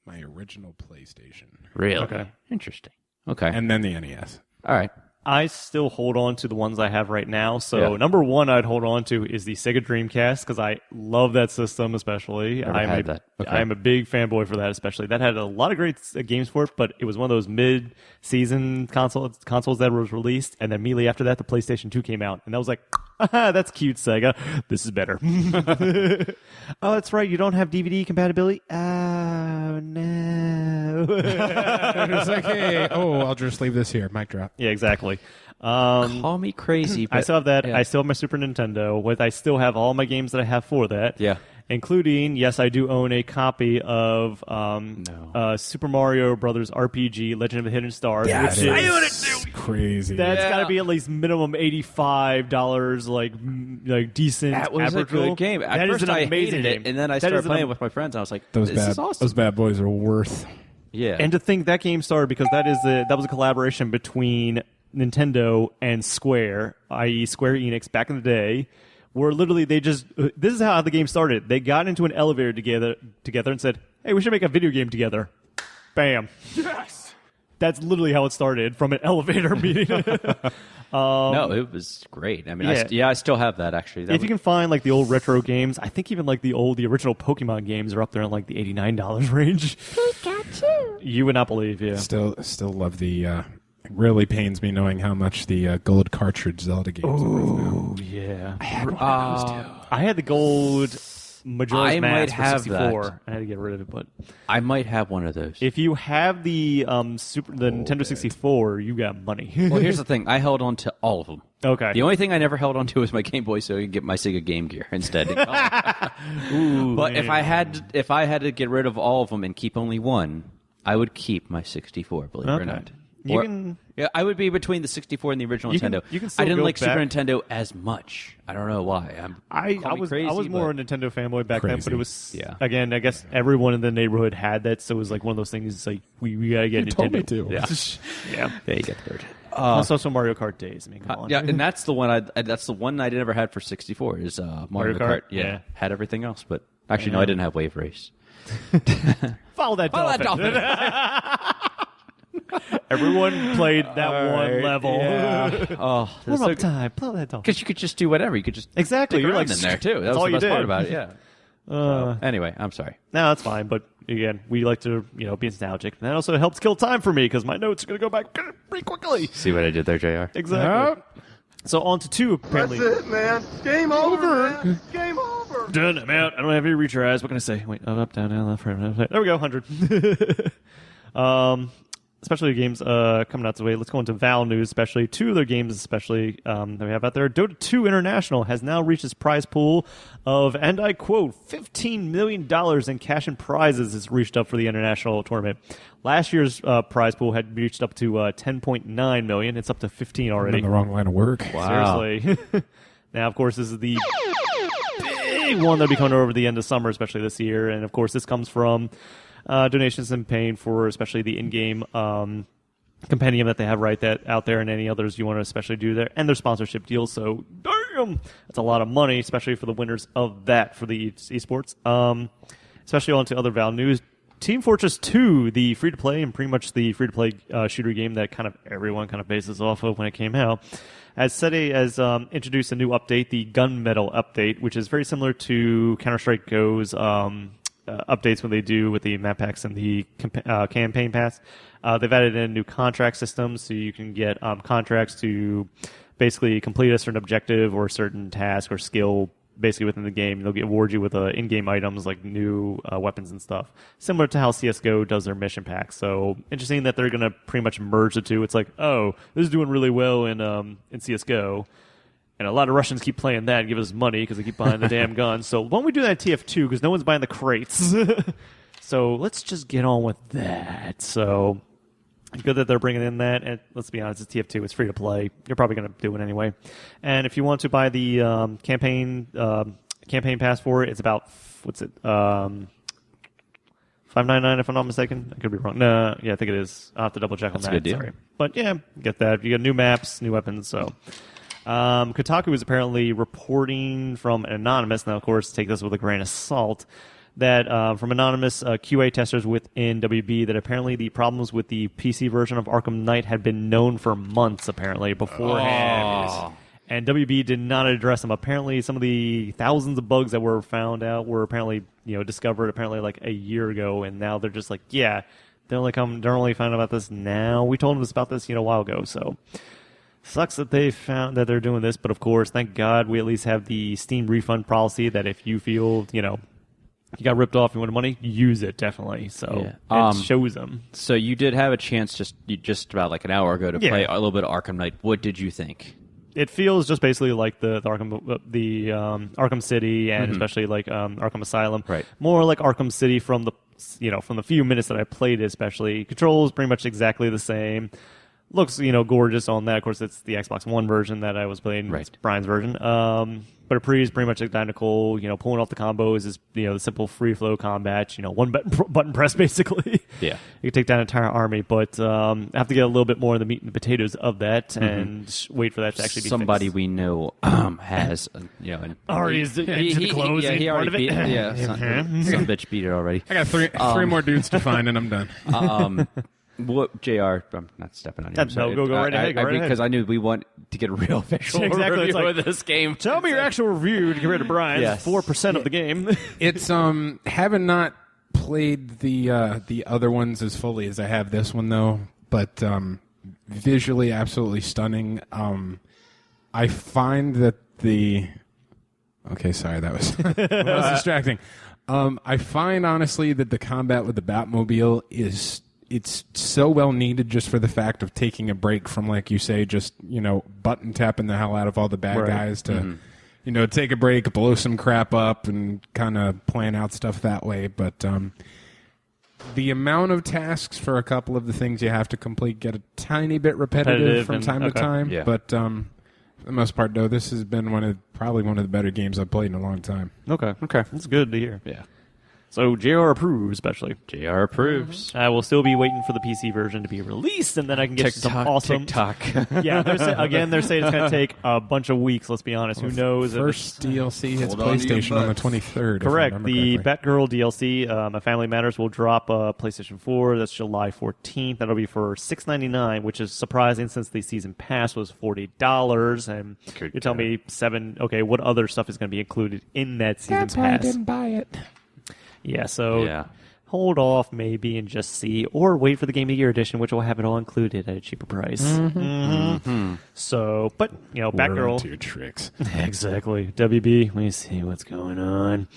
[SPEAKER 4] My original PlayStation.
[SPEAKER 9] Really?
[SPEAKER 3] Okay.
[SPEAKER 9] Interesting. Okay.
[SPEAKER 4] And then the NES.
[SPEAKER 9] All right.
[SPEAKER 3] I still hold on to the ones I have right now. So number one I'd hold on to is the Sega Dreamcast because I love that system especially. I'm a big fanboy for that especially. That had a lot of great games for it, but it was one of those mid-season consoles that was released, and then immediately after that the PlayStation 2 came out, and I was like, that's cute, Sega. This is better. Oh, that's right. You don't have DVD compatibility? Oh, no.
[SPEAKER 4] It's like, hey, I'll just leave this here. Mic drop.
[SPEAKER 3] Yeah, exactly.
[SPEAKER 9] Call me crazy, but
[SPEAKER 3] I still have that.
[SPEAKER 9] Yeah.
[SPEAKER 3] I still have my Super Nintendo. I still have all my games that I have for that.
[SPEAKER 9] Yeah.
[SPEAKER 3] Including, yes, I do own a copy of Super Mario Brothers RPG: Legend of the Hidden Star.
[SPEAKER 4] Yes,
[SPEAKER 3] which
[SPEAKER 4] I own it too. Crazy.
[SPEAKER 3] That's got to be at least minimum $85, like decent.
[SPEAKER 9] That was
[SPEAKER 3] average.
[SPEAKER 9] a good game. At first, I hated it, and then I started playing with my friends, and I was like, "This is awesome."
[SPEAKER 4] Those bad boys are worth.
[SPEAKER 9] Yeah.
[SPEAKER 3] And to think that game started because that was a collaboration between Nintendo and Square, i.e. Square Enix back in the day, where literally this is how the game started. They got into an elevator together and said, hey, we should make a video game together. Bam.
[SPEAKER 4] Yes!
[SPEAKER 3] That's literally how it started, from an elevator meeting.
[SPEAKER 9] No, it was great. I mean, I still have that, actually.
[SPEAKER 3] If you can find like the old retro games, I think even like the original Pokemon games are up there in like the $89 range. Pikachu! You would not believe, yeah.
[SPEAKER 4] Still love the... It really pains me knowing how much the gold cartridge Zelda games are worth now.
[SPEAKER 3] Yeah.
[SPEAKER 4] I had one of those too.
[SPEAKER 3] I had the gold Majora's Mask for
[SPEAKER 9] have
[SPEAKER 3] 64.
[SPEAKER 9] that.
[SPEAKER 3] I had to get rid of it, but
[SPEAKER 9] I might have one of those.
[SPEAKER 3] if you have the Nintendo 64, you got money.
[SPEAKER 9] Well, here's the thing. I held on to all of them.
[SPEAKER 3] Okay.
[SPEAKER 9] The only thing I never held on to was my Game Boy, so I could get my Sega Game Gear instead.
[SPEAKER 3] Ooh,
[SPEAKER 9] But
[SPEAKER 3] man.
[SPEAKER 9] if I had to get rid of all of them and keep only one, I would keep my 64, believe it or
[SPEAKER 3] Okay.
[SPEAKER 9] not.
[SPEAKER 3] You can-
[SPEAKER 9] Yeah, I would be between the 64 and the original
[SPEAKER 3] You can-
[SPEAKER 9] Nintendo.
[SPEAKER 3] you can still
[SPEAKER 9] I didn't
[SPEAKER 3] go
[SPEAKER 9] like Super
[SPEAKER 3] back.
[SPEAKER 9] Nintendo as much. I don't know why.
[SPEAKER 3] I
[SPEAKER 9] call me
[SPEAKER 3] was
[SPEAKER 9] crazy,
[SPEAKER 3] more a
[SPEAKER 9] but-
[SPEAKER 3] Nintendo fanboy back then,
[SPEAKER 4] Crazy.
[SPEAKER 3] but it was
[SPEAKER 9] Yeah.
[SPEAKER 3] again. I guess everyone in the neighborhood had that, so it was like one of those things. It's like we gotta get
[SPEAKER 4] You
[SPEAKER 3] Nintendo.
[SPEAKER 4] told me to.
[SPEAKER 3] Yeah, yeah.
[SPEAKER 9] Yeah, you get the word.
[SPEAKER 3] Plus also Mario Kart days. I mean, come on.
[SPEAKER 9] Yeah, and that's the one. That's the one I never had for 64. Is Mario Kart?
[SPEAKER 3] Yeah.
[SPEAKER 9] Had everything else, but actually no, I didn't have Wave Race.
[SPEAKER 3] Follow that
[SPEAKER 9] Follow
[SPEAKER 3] dolphin.
[SPEAKER 9] that dolphin.
[SPEAKER 3] Everyone played that one level.
[SPEAKER 9] Yeah. Oh,
[SPEAKER 3] Warm up time. Follow that dolphin.
[SPEAKER 9] Because you could just do whatever. You could just
[SPEAKER 3] Exactly.
[SPEAKER 9] stick
[SPEAKER 3] You're
[SPEAKER 9] around
[SPEAKER 3] like
[SPEAKER 9] in there too. That
[SPEAKER 3] that's
[SPEAKER 9] was
[SPEAKER 3] all
[SPEAKER 9] the
[SPEAKER 3] you
[SPEAKER 9] best part
[SPEAKER 3] did.
[SPEAKER 9] about it. Yeah. So, anyway, I'm sorry.
[SPEAKER 3] No, that's fine. But again, we like to be nostalgic, and that also helps kill time for me because my notes are going to go back pretty quickly.
[SPEAKER 9] See what I did there, JR?
[SPEAKER 3] Exactly. So on to two. Apparently,
[SPEAKER 6] That's it, man. Game over. Man. Game over.
[SPEAKER 3] done. I'm out. I don't have any reach your eyes. What can I say? Wait, up, down, left, right. There we go. 100. Especially games coming out today. Let's go into Val news, especially two of their games, especially that we have out there. Dota 2 International has now reached its prize pool of, and I quote, $15 million in cash and prizes is reached up for the international tournament. Last year's prize pool had reached up to $10.9 million. It's up to 15
[SPEAKER 4] I'm
[SPEAKER 3] already.
[SPEAKER 4] in the wrong line of work.
[SPEAKER 9] Wow.
[SPEAKER 3] Seriously. Now, of course, this is the big one that'll be coming over the end of summer, especially this year. And, of course, this comes from donations and paying for especially the in-game compendium that they have out there, and any others you want to especially do there, and their sponsorship deals. So, damn, that's a lot of money, especially for the winners of that for the esports. Especially on to other Valve news. Team Fortress 2, the free-to-play and pretty much the free-to-play shooter game that kind of everyone kind of bases off of when it came out, has introduced a new update, the Gunmetal update, which is very similar to Counter-Strike Go's updates when they do with the map packs and the campaign pass. They've added in a new contract system, so you can get contracts to basically complete a certain objective or a certain task or skill basically within the game. They'll award you with in-game items like new weapons and stuff, similar to how CSGO does their mission packs. So interesting that they're going to pretty much merge the two. It's like, oh, this is doing really well in CSGO, and a lot of Russians keep playing that and give us money because they keep buying the damn guns. So why don't we do that in TF2 because no one's buying the crates? So let's just get on with that. So good that they're bringing in that, and let's be honest, it's TF2. It's free to play. You're probably going to do it anyway. And if you want to buy the campaign pass for it, it's about $5.99 if I'm not mistaken. I could be wrong. No, yeah, I think it is. I'll have to double check on that.
[SPEAKER 9] That's a good deal.
[SPEAKER 3] Sorry. But yeah, get that. You get new maps, new weapons. So Kotaku is apparently reporting from Anonymous. Now, of course, take this with a grain of salt. That from anonymous QA testers within WB, that apparently the problems with the PC version of Arkham Knight had been known for months, apparently, beforehand. Oh. And WB did not address them. Apparently, some of the thousands of bugs that were found out were apparently discovered apparently like a year ago, and now they're just like, yeah, they're only finding out about this now. We told them about this a while ago, so sucks that they found that they're doing this. But of course, thank God we at least have the Steam refund policy that if you feel you got ripped off, you want money, use it, definitely. So it shows them. So you did have a chance just about like an hour ago to play a little bit of Arkham Knight. What did you think? It feels just basically like the Arkham City and especially like Arkham Asylum. Right. More like Arkham City from the few minutes that I played it, especially. Controls pretty much exactly the same. Looks gorgeous on that. Of course, it's the Xbox One version that I was playing. Right. It's Brian's version. But it is pretty much identical. Pulling off the combos is the simple free flow combat. One button press basically. Yeah, you can take down an entire army. But I have to get a little bit more of the meat and the potatoes of that, and wait for that to actually be
[SPEAKER 9] somebody
[SPEAKER 3] fixed.
[SPEAKER 9] We know has
[SPEAKER 3] already is the close.
[SPEAKER 9] Yeah, he already beat it. Yeah, some bitch beat it already.
[SPEAKER 4] I got three more dudes to find, and I'm done.
[SPEAKER 9] What, JR? I'm not stepping on you.
[SPEAKER 3] No, go right ahead.
[SPEAKER 9] Because I knew we want to get a real visual review of this game.
[SPEAKER 3] Tell me your actual review to get rid of Brian. Yes. 4% of the game.
[SPEAKER 4] It's having not played the other ones as fully as I have this one though, but visually absolutely stunning. I find that sorry, that was that was distracting. I find honestly that the combat with the Batmobile it's so well needed just for the fact of taking a break from, like you say, just, button tapping the hell out of all the bad guys to, take a break, blow some crap up and kind of plan out stuff that way. But the amount of tasks for a couple of the things you have to complete get a tiny bit repetitive from time to time. Yeah. But for the most part, though, this has been probably one of the better games I've played in a long time.
[SPEAKER 3] Okay. That's good to hear. Yeah. So JR approves, especially.
[SPEAKER 9] JR approves.
[SPEAKER 3] I will still be waiting for the PC version to be released, and then I can get some awesome
[SPEAKER 9] TikTok.
[SPEAKER 3] Yeah, they're saying it's going to take a bunch of weeks. Let's be honest. Who knows?
[SPEAKER 4] First DLC hits PlayStation on the 23rd.
[SPEAKER 3] Correct. The Batgirl DLC, A Family Matters, will drop PlayStation 4. That's July 14th. That'll be for $6.99, which is surprising since the season pass was $40. And you're telling me what other stuff is going to be included in that season pass?
[SPEAKER 4] That's why I didn't buy it.
[SPEAKER 3] Yeah, so hold off maybe and just see, or wait for the Game of the Year edition, which will have it all included at a cheaper price. So, but, Batgirl.
[SPEAKER 4] We're into tricks.
[SPEAKER 3] Exactly. WB, let me see what's going on.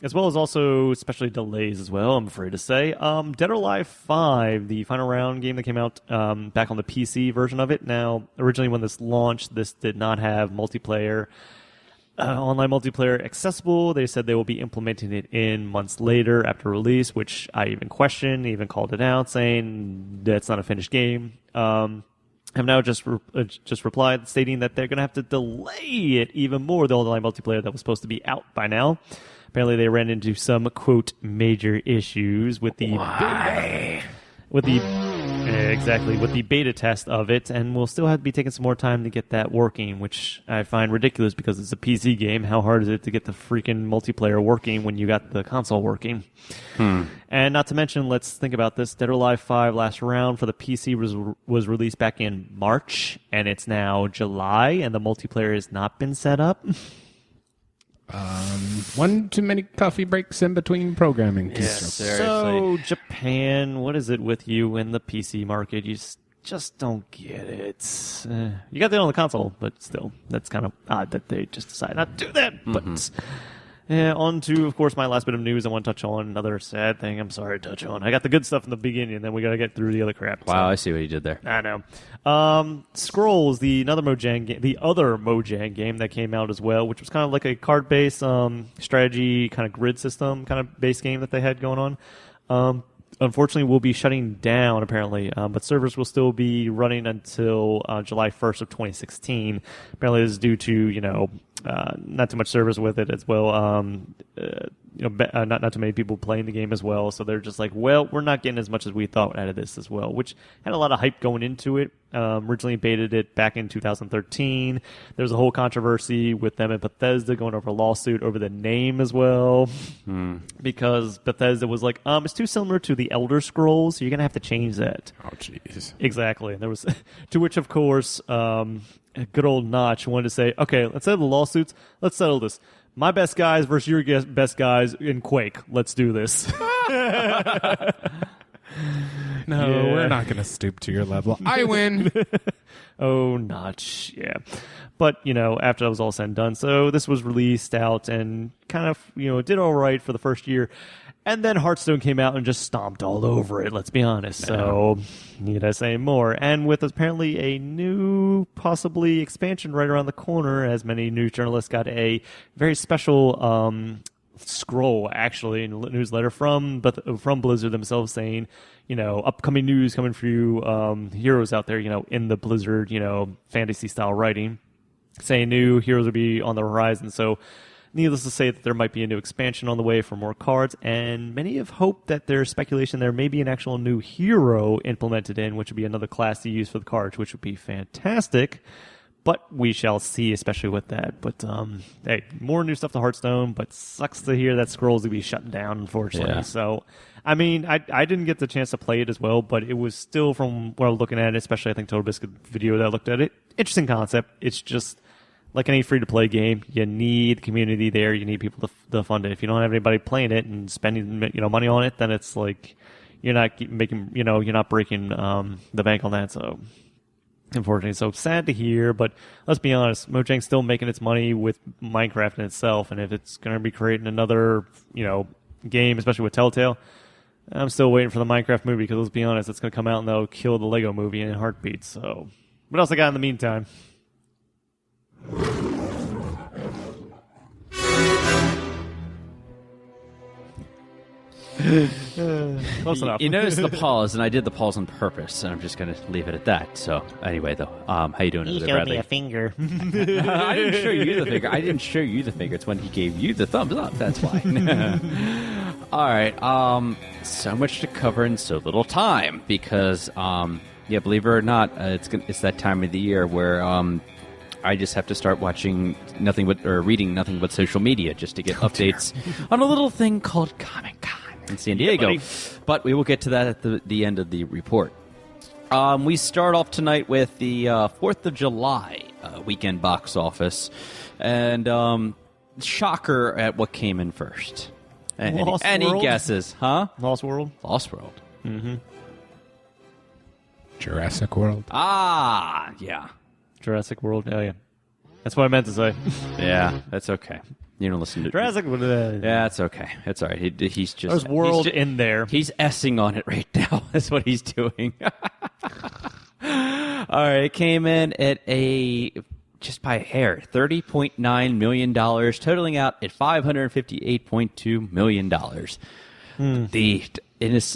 [SPEAKER 3] As well as also especially delays as well, I'm afraid to say. Dead or Alive 5, the final round game that came out back on the PC version of it. Now, originally when this launched, this did not have multiplayer. Online multiplayer accessible. They said they will be implementing it in months later after release, which I even questioned, even called it out, saying that's not a finished game. Have now just replied stating that they're going to have to delay it even more, the online multiplayer that was supposed to be out by now. Apparently they ran into some, quote, major issues with the Exactly, with the beta test of it, and we'll still have to be taking some more time to get that working, which I find ridiculous because it's a PC game. How hard is it to get the freaking multiplayer working when you got the console working? And not to mention, let's think about this. Dead or Alive 5 last round for the PC was released back in March, and it's now July, and the multiplayer has not been set up.
[SPEAKER 4] One too many coffee breaks in between programming.
[SPEAKER 3] Yes. So, Japan, what is it with you in the PC market? You just don't get it. You got that on the console, but still, that's kind of odd that they just decided not to do that. But on to, of course, my last bit of news. I want to touch on another sad thing. I'm sorry to touch on. I got the good stuff in the beginning, and then we got to get through the other crap.
[SPEAKER 9] Wow, I see what you did there.
[SPEAKER 3] I know. Scrolls, the other Mojang game that came out as well, which was kind of like a card-based strategy kind of grid system kind of base game that they had going on. Unfortunately, will be shutting down, apparently, but servers will still be running until July 1st of 2016. Apparently, this is due to, not too much service with it as well. Not too many people playing the game as well. So they're just like, well, we're not getting as much as we thought out of this as well, which had a lot of hype going into it. Originally baited it back in 2013. There was a whole controversy with them and Bethesda going over a lawsuit over the name as well, because Bethesda was like, it's too similar to the Elder Scrolls, so you're gonna have to change that.
[SPEAKER 4] Oh, jeez.
[SPEAKER 3] Exactly. There was, to which of course, good old Notch wanted to say, okay, let's settle the lawsuits. Let's settle this. My best guys versus your best guys in Quake. Let's do this.
[SPEAKER 4] No, we're not going to stoop to your level. I win.
[SPEAKER 3] Oh, Notch. Yeah. But, after that was all said and done. So this was released out and kind of, did all right for the first year. And then Hearthstone came out and just stomped all over it, let's be honest. So, need I say more? And with apparently a new, possibly, expansion right around the corner, as many news journalists got a very special scroll, actually, in a newsletter from Blizzard themselves saying, upcoming news coming for you heroes out there, in the Blizzard, fantasy-style writing, saying new heroes will be on the horizon. So, needless to say that there might be a new expansion on the way for more cards, and many have hoped that there's speculation there may be an actual new hero implemented in, which would be another class to use for the cards, which would be fantastic. But we shall see, especially with that. But, hey, more new stuff to Hearthstone, but sucks to hear that Scrolls will be shut down, unfortunately.
[SPEAKER 9] Yeah.
[SPEAKER 3] So, I mean, I didn't get the chance to play it as well, but it was still, from what I was looking at, especially I think Total Biscuit video that I looked at it, interesting concept. It's just, like any free-to-play game, you need community there. You need people to fund it. If you don't have anybody playing it and spending money on it, then it's like you're not making you're not breaking the bank on that. So, unfortunately, so sad to hear. But let's be honest, Mojang's still making its money with Minecraft in itself, and if it's going to be creating another game, especially with Telltale, I'm still waiting for the Minecraft movie because let's be honest, it's going to come out and they'll kill the Lego movie in a heartbeat. So, what else I got in the meantime? Close enough.
[SPEAKER 9] You notice the pause, and I did the pause on purpose, and I'm just going to leave it at that. So, anyway, though, how you doing?
[SPEAKER 3] He
[SPEAKER 9] over there,
[SPEAKER 3] showed
[SPEAKER 9] Bradley?
[SPEAKER 3] me a finger.
[SPEAKER 9] I didn't show you the finger. I didn't show you the finger. It's when he gave you the thumbs up. That's why. All right. So much to cover in so little time because, believe it or not, it's that time of the year where I just have to start watching reading nothing but social media just to get updates on a little thing called Comic-Con in San Diego. But we will get to that at the end of the report. We start off tonight with the 4th of July weekend box office. And shocker at what came in first. Any guesses? Huh?
[SPEAKER 3] Lost World?
[SPEAKER 9] Lost World.
[SPEAKER 3] Mm-hmm.
[SPEAKER 4] Jurassic World.
[SPEAKER 9] Ah, yeah.
[SPEAKER 3] Jurassic World, yeah. That's what I meant to say.
[SPEAKER 9] Yeah, that's okay. You don't listen to
[SPEAKER 3] Jurassic World.
[SPEAKER 9] Yeah, it's okay. It's all right. He's just...
[SPEAKER 3] There's World in there.
[SPEAKER 9] He's S-ing on it right now. That's what he's doing. All right, it came in at just by a hair, $30.9 million, totaling out at $558.2 million.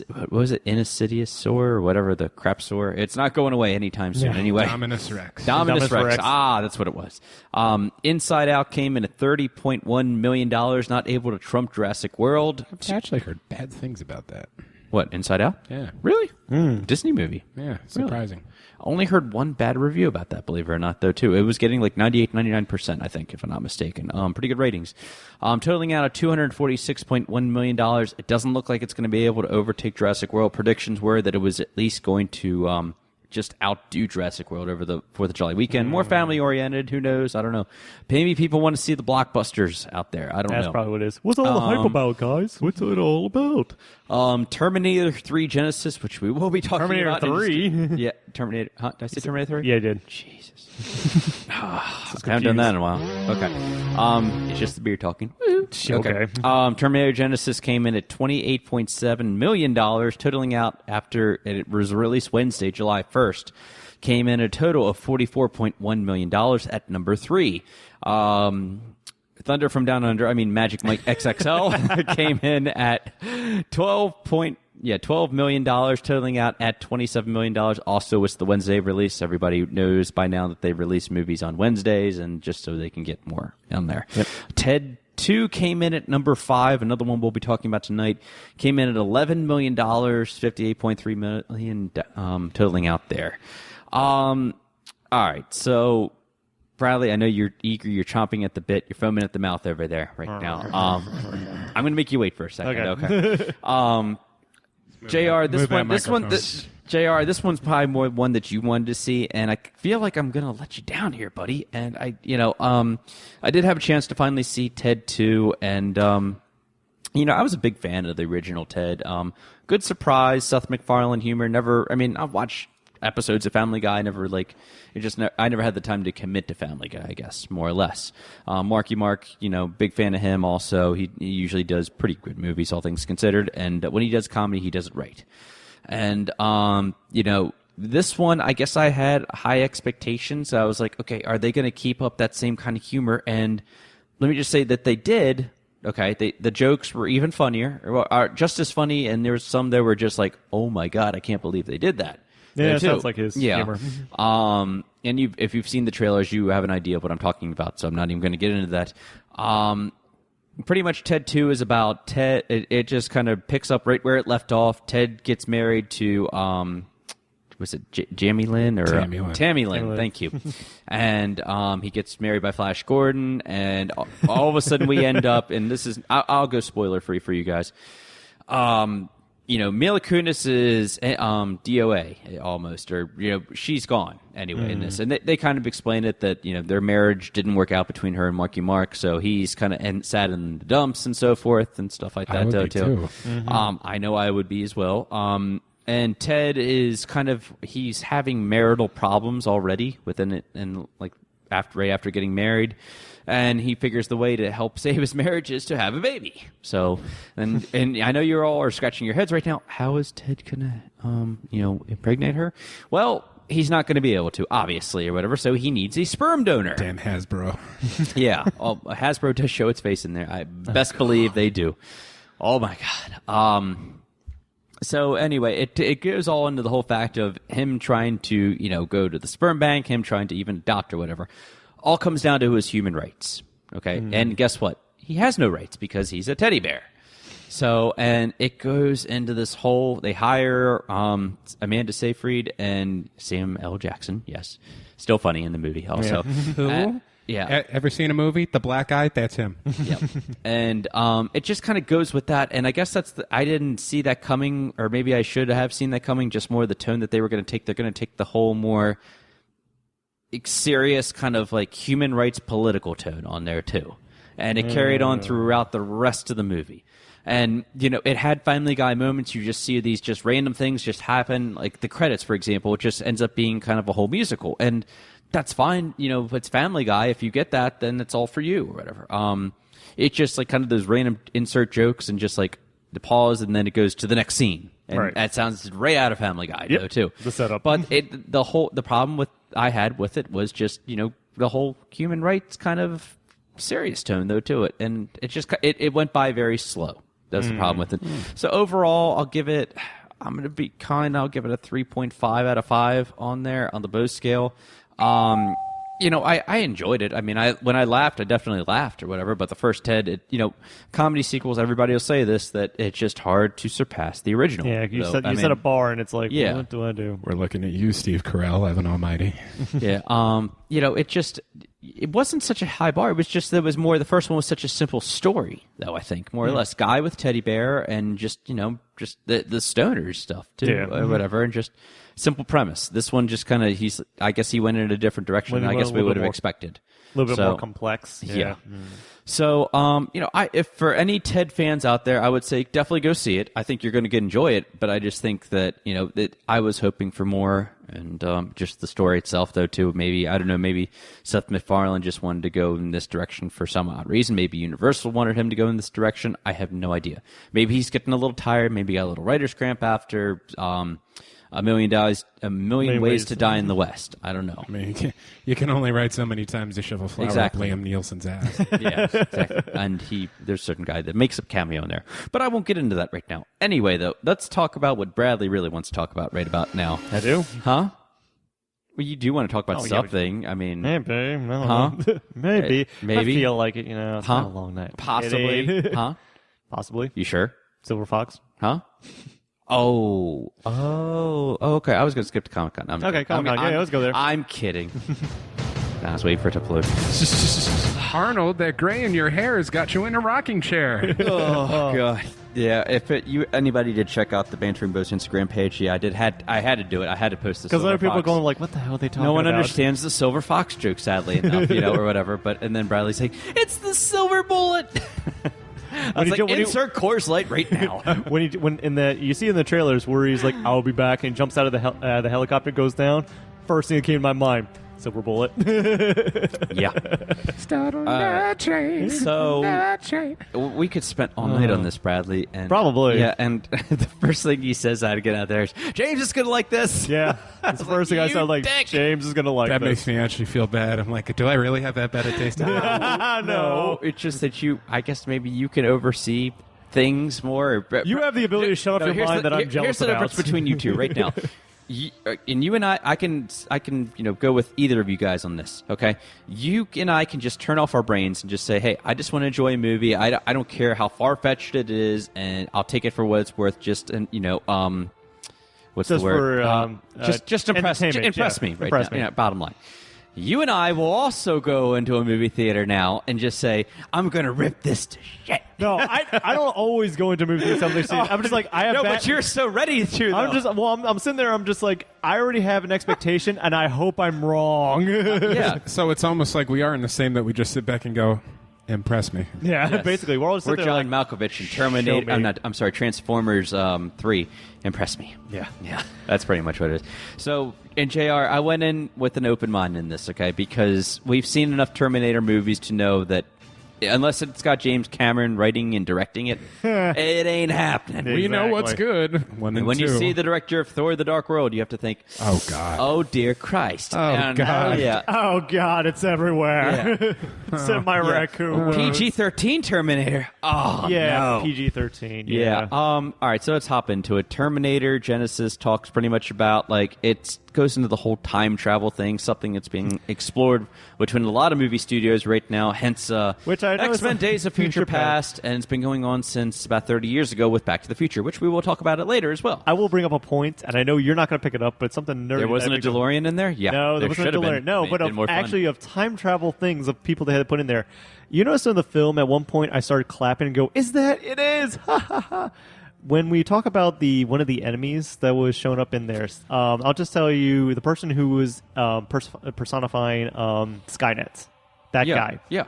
[SPEAKER 9] What was it? Insidious or whatever, the crap sore. It's not going away anytime soon anyway.
[SPEAKER 4] Dominus Rex.
[SPEAKER 9] Dominus Rex. Ah, that's what it was. Inside Out came in at $30.1 million, not able to trump Jurassic World.
[SPEAKER 4] I've actually heard bad things about that.
[SPEAKER 9] What, Inside Out?
[SPEAKER 4] Yeah.
[SPEAKER 9] Really? Disney movie.
[SPEAKER 4] Yeah, surprising.
[SPEAKER 9] Only heard one bad review about that, believe it or not, though, too. It was getting like 98, 99%, I think, if I'm not mistaken. Pretty good ratings. Totaling out at $246.1 million. It doesn't look like it's going to be able to overtake Jurassic World. Predictions were that it was at least going to just outdo Jurassic World over the 4th of July weekend. More family-oriented. Who knows? I don't know. Maybe people want to see the blockbusters out there. I don't know.
[SPEAKER 3] That's probably what it is. What's all the hype about, guys? What's it all about?
[SPEAKER 9] Terminator 3 Genesys, which we will be talking about.
[SPEAKER 3] Terminator 3?
[SPEAKER 9] Yeah, Terminator. Huh? Did I say Terminator 3?
[SPEAKER 3] Yeah, I did.
[SPEAKER 9] Jesus. I haven't done that in a while. Okay. It's just the beer talking.
[SPEAKER 3] Okay.
[SPEAKER 9] Terminator Genisys came in at $28.7 million, totaling out after it was released Wednesday, July 1st. Came in a total of $44.1 million at number 3. Thunder from Down Under, Magic Mike XXL came in at $12 million, totaling out at $27 million. Also, it's the Wednesday release. Everybody knows by now that they release movies on Wednesdays, and just so they can get more on there. Yep. Ted 2 came in at number 5. Another one we'll be talking about tonight. Came in at $11 million, $58.3 million, totaling out there. All right, so Bradley, I know you're eager. You're chomping at the bit. You're foaming at the mouth over there right now. I'm going to make you wait for a second. Okay. JR, this one's probably more one that you wanted to see, and I feel like I'm gonna let you down here, buddy. And I did have a chance to finally see Ted 2, and I was a big fan of the original Ted. Good surprise, Seth MacFarlane humor. I've watched episodes of Family Guy. I never had the time to commit to Family Guy, I guess, more or less. Marky Mark, big fan of him also. He usually does pretty good movies, all things considered. And when he does comedy, he does it right. And, this one, I guess I had high expectations. I was like, okay, are they going to keep up that same kind of humor? And let me just say that they did. Okay, the jokes were even funnier, or are just as funny. And there was some that were just like, oh my God, I can't believe they did that.
[SPEAKER 3] Yeah, it sounds like his humor.
[SPEAKER 9] And if you've seen the trailers, you have an idea of what I'm talking about, so I'm not even going to get into that. Pretty much Ted 2 is about Ted. It just kind of picks up right where it left off. Ted gets married to, was it Jamie Lynn? Or Tammy Lynn, thank you. And he gets married by Flash Gordon, and all of a sudden we end up, and this is, I'll go spoiler-free for you guys. Mila Kunis is DOA almost, or she's gone anyway in this, and they kind of explain it that their marriage didn't work out between her and Marky Mark, so he's kind of sat in the dumps and so forth and stuff like that. Too. I know I would be as well. And Ted is he's having marital problems already within it, and right after getting married. And he figures the way to help save his marriage is to have a baby. So, and I know you all are scratching your heads right now. How is Ted gonna, impregnate her? Well, he's not going to be able to, obviously, or whatever. So he needs a sperm donor.
[SPEAKER 4] Damn Hasbro.
[SPEAKER 9] Yeah, Hasbro does show its face in there. I best believe they do. Oh my God. So anyway, it goes all into the whole fact of him trying to, go to the sperm bank, him trying to even adopt or whatever. All comes down to his human rights, okay? And guess what? He has no rights because he's a teddy bear. So, and it goes into this whole, they hire Amanda Seyfried and Sam L. Jackson, yes. Still funny in the movie also.
[SPEAKER 4] Who?
[SPEAKER 9] Yeah.
[SPEAKER 4] Ever seen a movie? The Black Guy? That's him.
[SPEAKER 9] Yep. And it just kind of goes with that. And I guess I didn't see that coming, or maybe I should have seen that coming, just more the tone that they were going to take. They're going to take the whole more serious kind of human rights political tone on there too, and it carried on throughout the rest of the movie. And it had Family Guy moments. You just see these just random things just happen, like the credits, for example. It just ends up being kind of a whole musical, and that's fine. If it's Family Guy, if you get that, then it's all for you or whatever. It's just kind of those random insert jokes and just the pause, and then it goes to the next scene. And that sounds right out of Family Guy, though, too.
[SPEAKER 3] The setup.
[SPEAKER 9] But the problem I had with it was just, the whole human rights kind of serious tone, though, to it. And it just, it went by very slow. That's the problem with it. So overall, I'll give it, I'm going to be kind, I'll give it a 3.5 out of 5 on there, on the Bose scale. I enjoyed it. I mean, when I laughed, I definitely laughed or whatever. But the first Ted, comedy sequels, everybody will say this, that it's just hard to surpass the original.
[SPEAKER 3] Yeah, you set a bar, and it's like, what do I do?
[SPEAKER 4] We're looking at you, Steve Carell, Evan Almighty.
[SPEAKER 9] Yeah. It wasn't such a high bar. It was just the first one was such a simple story, though. I think more or less, guy with teddy bear and just the stoners stuff too, or whatever, and just. Simple premise. This one just kind of, I guess he went in a different direction than I guess we would have expected.
[SPEAKER 3] A little bit more complex.
[SPEAKER 9] Yeah. So, if for any Ted fans out there, I would say definitely go see it. I think you're going to enjoy it, but I just think that, that I was hoping for more, and just the story itself, though, too. Maybe, I don't know, maybe Seth MacFarlane just wanted to go in this direction for some odd reason. Maybe Universal wanted him to go in this direction. I have no idea. Maybe he's getting a little tired. Maybe he got a little writer's cramp after... A million ways to die in the West. I don't know.
[SPEAKER 4] I mean, you can only write so many times to shove a flower up Liam Nielsen's ass.
[SPEAKER 9] Yeah, exactly. And there's a certain guy that makes a cameo in there. But I won't get into that right now. Anyway, though, let's talk about what Bradley really wants to talk about right about now.
[SPEAKER 3] I do?
[SPEAKER 9] Huh? Well, you do want to talk about something.
[SPEAKER 3] Yeah,
[SPEAKER 9] I mean...
[SPEAKER 3] Maybe.
[SPEAKER 9] Huh?
[SPEAKER 3] Maybe.
[SPEAKER 9] Maybe.
[SPEAKER 3] I feel like it, It's been a long night.
[SPEAKER 9] Possibly. Huh?
[SPEAKER 3] Possibly.
[SPEAKER 9] You sure?
[SPEAKER 3] Silver Fox?
[SPEAKER 9] Huh? Oh, okay. I was going to skip to Comic-Con.
[SPEAKER 3] Comic-Con. Yeah, let's go there.
[SPEAKER 9] I'm kidding. I was waiting for it to upload.
[SPEAKER 4] Arnold, that gray in your hair has got you in a rocking chair.
[SPEAKER 9] Oh, God. Yeah, if anybody did check out the Bantering Bohs Instagram page, I had to do it. I had to post this.
[SPEAKER 3] Because other people are going like, what the hell are they talking about?
[SPEAKER 9] No one understands the Silver Fox joke, sadly enough, or whatever. And then Bradley's like, it's the silver bullet. I was like, insert Coors Light right now.
[SPEAKER 3] You see in the trailers where he's like, I'll be back, and jumps out of the helicopter, goes down. First thing that came to my mind, silver bullet.
[SPEAKER 9] Yeah.
[SPEAKER 4] Start on that train.
[SPEAKER 9] So we could spend all night on this, Bradley. And
[SPEAKER 3] probably.
[SPEAKER 9] Yeah, and the first thing he says out to get out there is, James is going to like this.
[SPEAKER 3] Yeah. That's the first thing I said, like, James is going to like
[SPEAKER 4] that.
[SPEAKER 3] That
[SPEAKER 4] makes me actually feel bad. I'm like, do I really have that bad a taste?
[SPEAKER 3] No.
[SPEAKER 9] It's just that I guess maybe you can oversee things more.
[SPEAKER 3] You have the ability to shut off your mind that I'm jealous
[SPEAKER 9] about. Here's the difference between you two right now. You and I can go with either of you guys on this. Okay, you and I can just turn off our brains and just say, hey, I just want to enjoy a movie. I don't care how far fetched it is, and I'll take it for what it's worth. Just what's
[SPEAKER 3] just
[SPEAKER 9] the word?
[SPEAKER 3] Just
[SPEAKER 9] impress me right now.
[SPEAKER 3] Me.
[SPEAKER 9] Bottom line. You and I will also go into a movie theater now and just say, I'm going to rip this to shit.
[SPEAKER 3] No, I don't always go into movies something. I'm just like, I have
[SPEAKER 9] but you're so ready to, though.
[SPEAKER 3] I'm sitting there, I'm just like, I already have an expectation, and I hope I'm wrong.
[SPEAKER 9] Yeah.
[SPEAKER 4] So it's almost like we are in the same that we just sit back and go, impress me.
[SPEAKER 3] Yeah, yes. Basically. We're
[SPEAKER 9] John Malkovich in Terminator. I'm sorry, Transformers 3. Impress me.
[SPEAKER 3] Yeah.
[SPEAKER 9] That's pretty much what it is. So, in JR, I went in with an open mind in this, okay? Because we've seen enough Terminator movies to know that unless it's got James Cameron writing and directing it, it ain't happening.
[SPEAKER 4] Exactly. We know what's good. When
[SPEAKER 9] you see the director of Thor: The Dark World, you have to think,
[SPEAKER 4] oh, God.
[SPEAKER 9] Oh, dear Christ.
[SPEAKER 4] God.
[SPEAKER 9] Yeah.
[SPEAKER 3] Oh, God, it's everywhere. Except my raccoon.
[SPEAKER 9] PG-13 Terminator. Oh,
[SPEAKER 3] yeah,
[SPEAKER 9] no.
[SPEAKER 3] PG-13.
[SPEAKER 9] Yeah. All right, so let's hop into it. TerminatorGenisys talks pretty much about, it goes into the whole time travel thing, something that's being explored between a lot of movie studios right now, hence X-Men Days of Future Past, and it's been going on since about 30 years ago with Back to the Future, which we will talk about it later as well.
[SPEAKER 3] I will bring up a point, and I know you're not going to pick it up, but it's something nerdy.
[SPEAKER 9] There wasn't a DeLorean in there? Yeah.
[SPEAKER 3] No, there wasn't a DeLorean. No, but of time travel things of people they had to put in there. You notice in the film, at one point, I started clapping and go, is that? It is! Ha ha ha! When we talk about one of the enemies that was shown up in there, I'll just tell you the person who was personifying Skynet. That guy.
[SPEAKER 9] Yeah.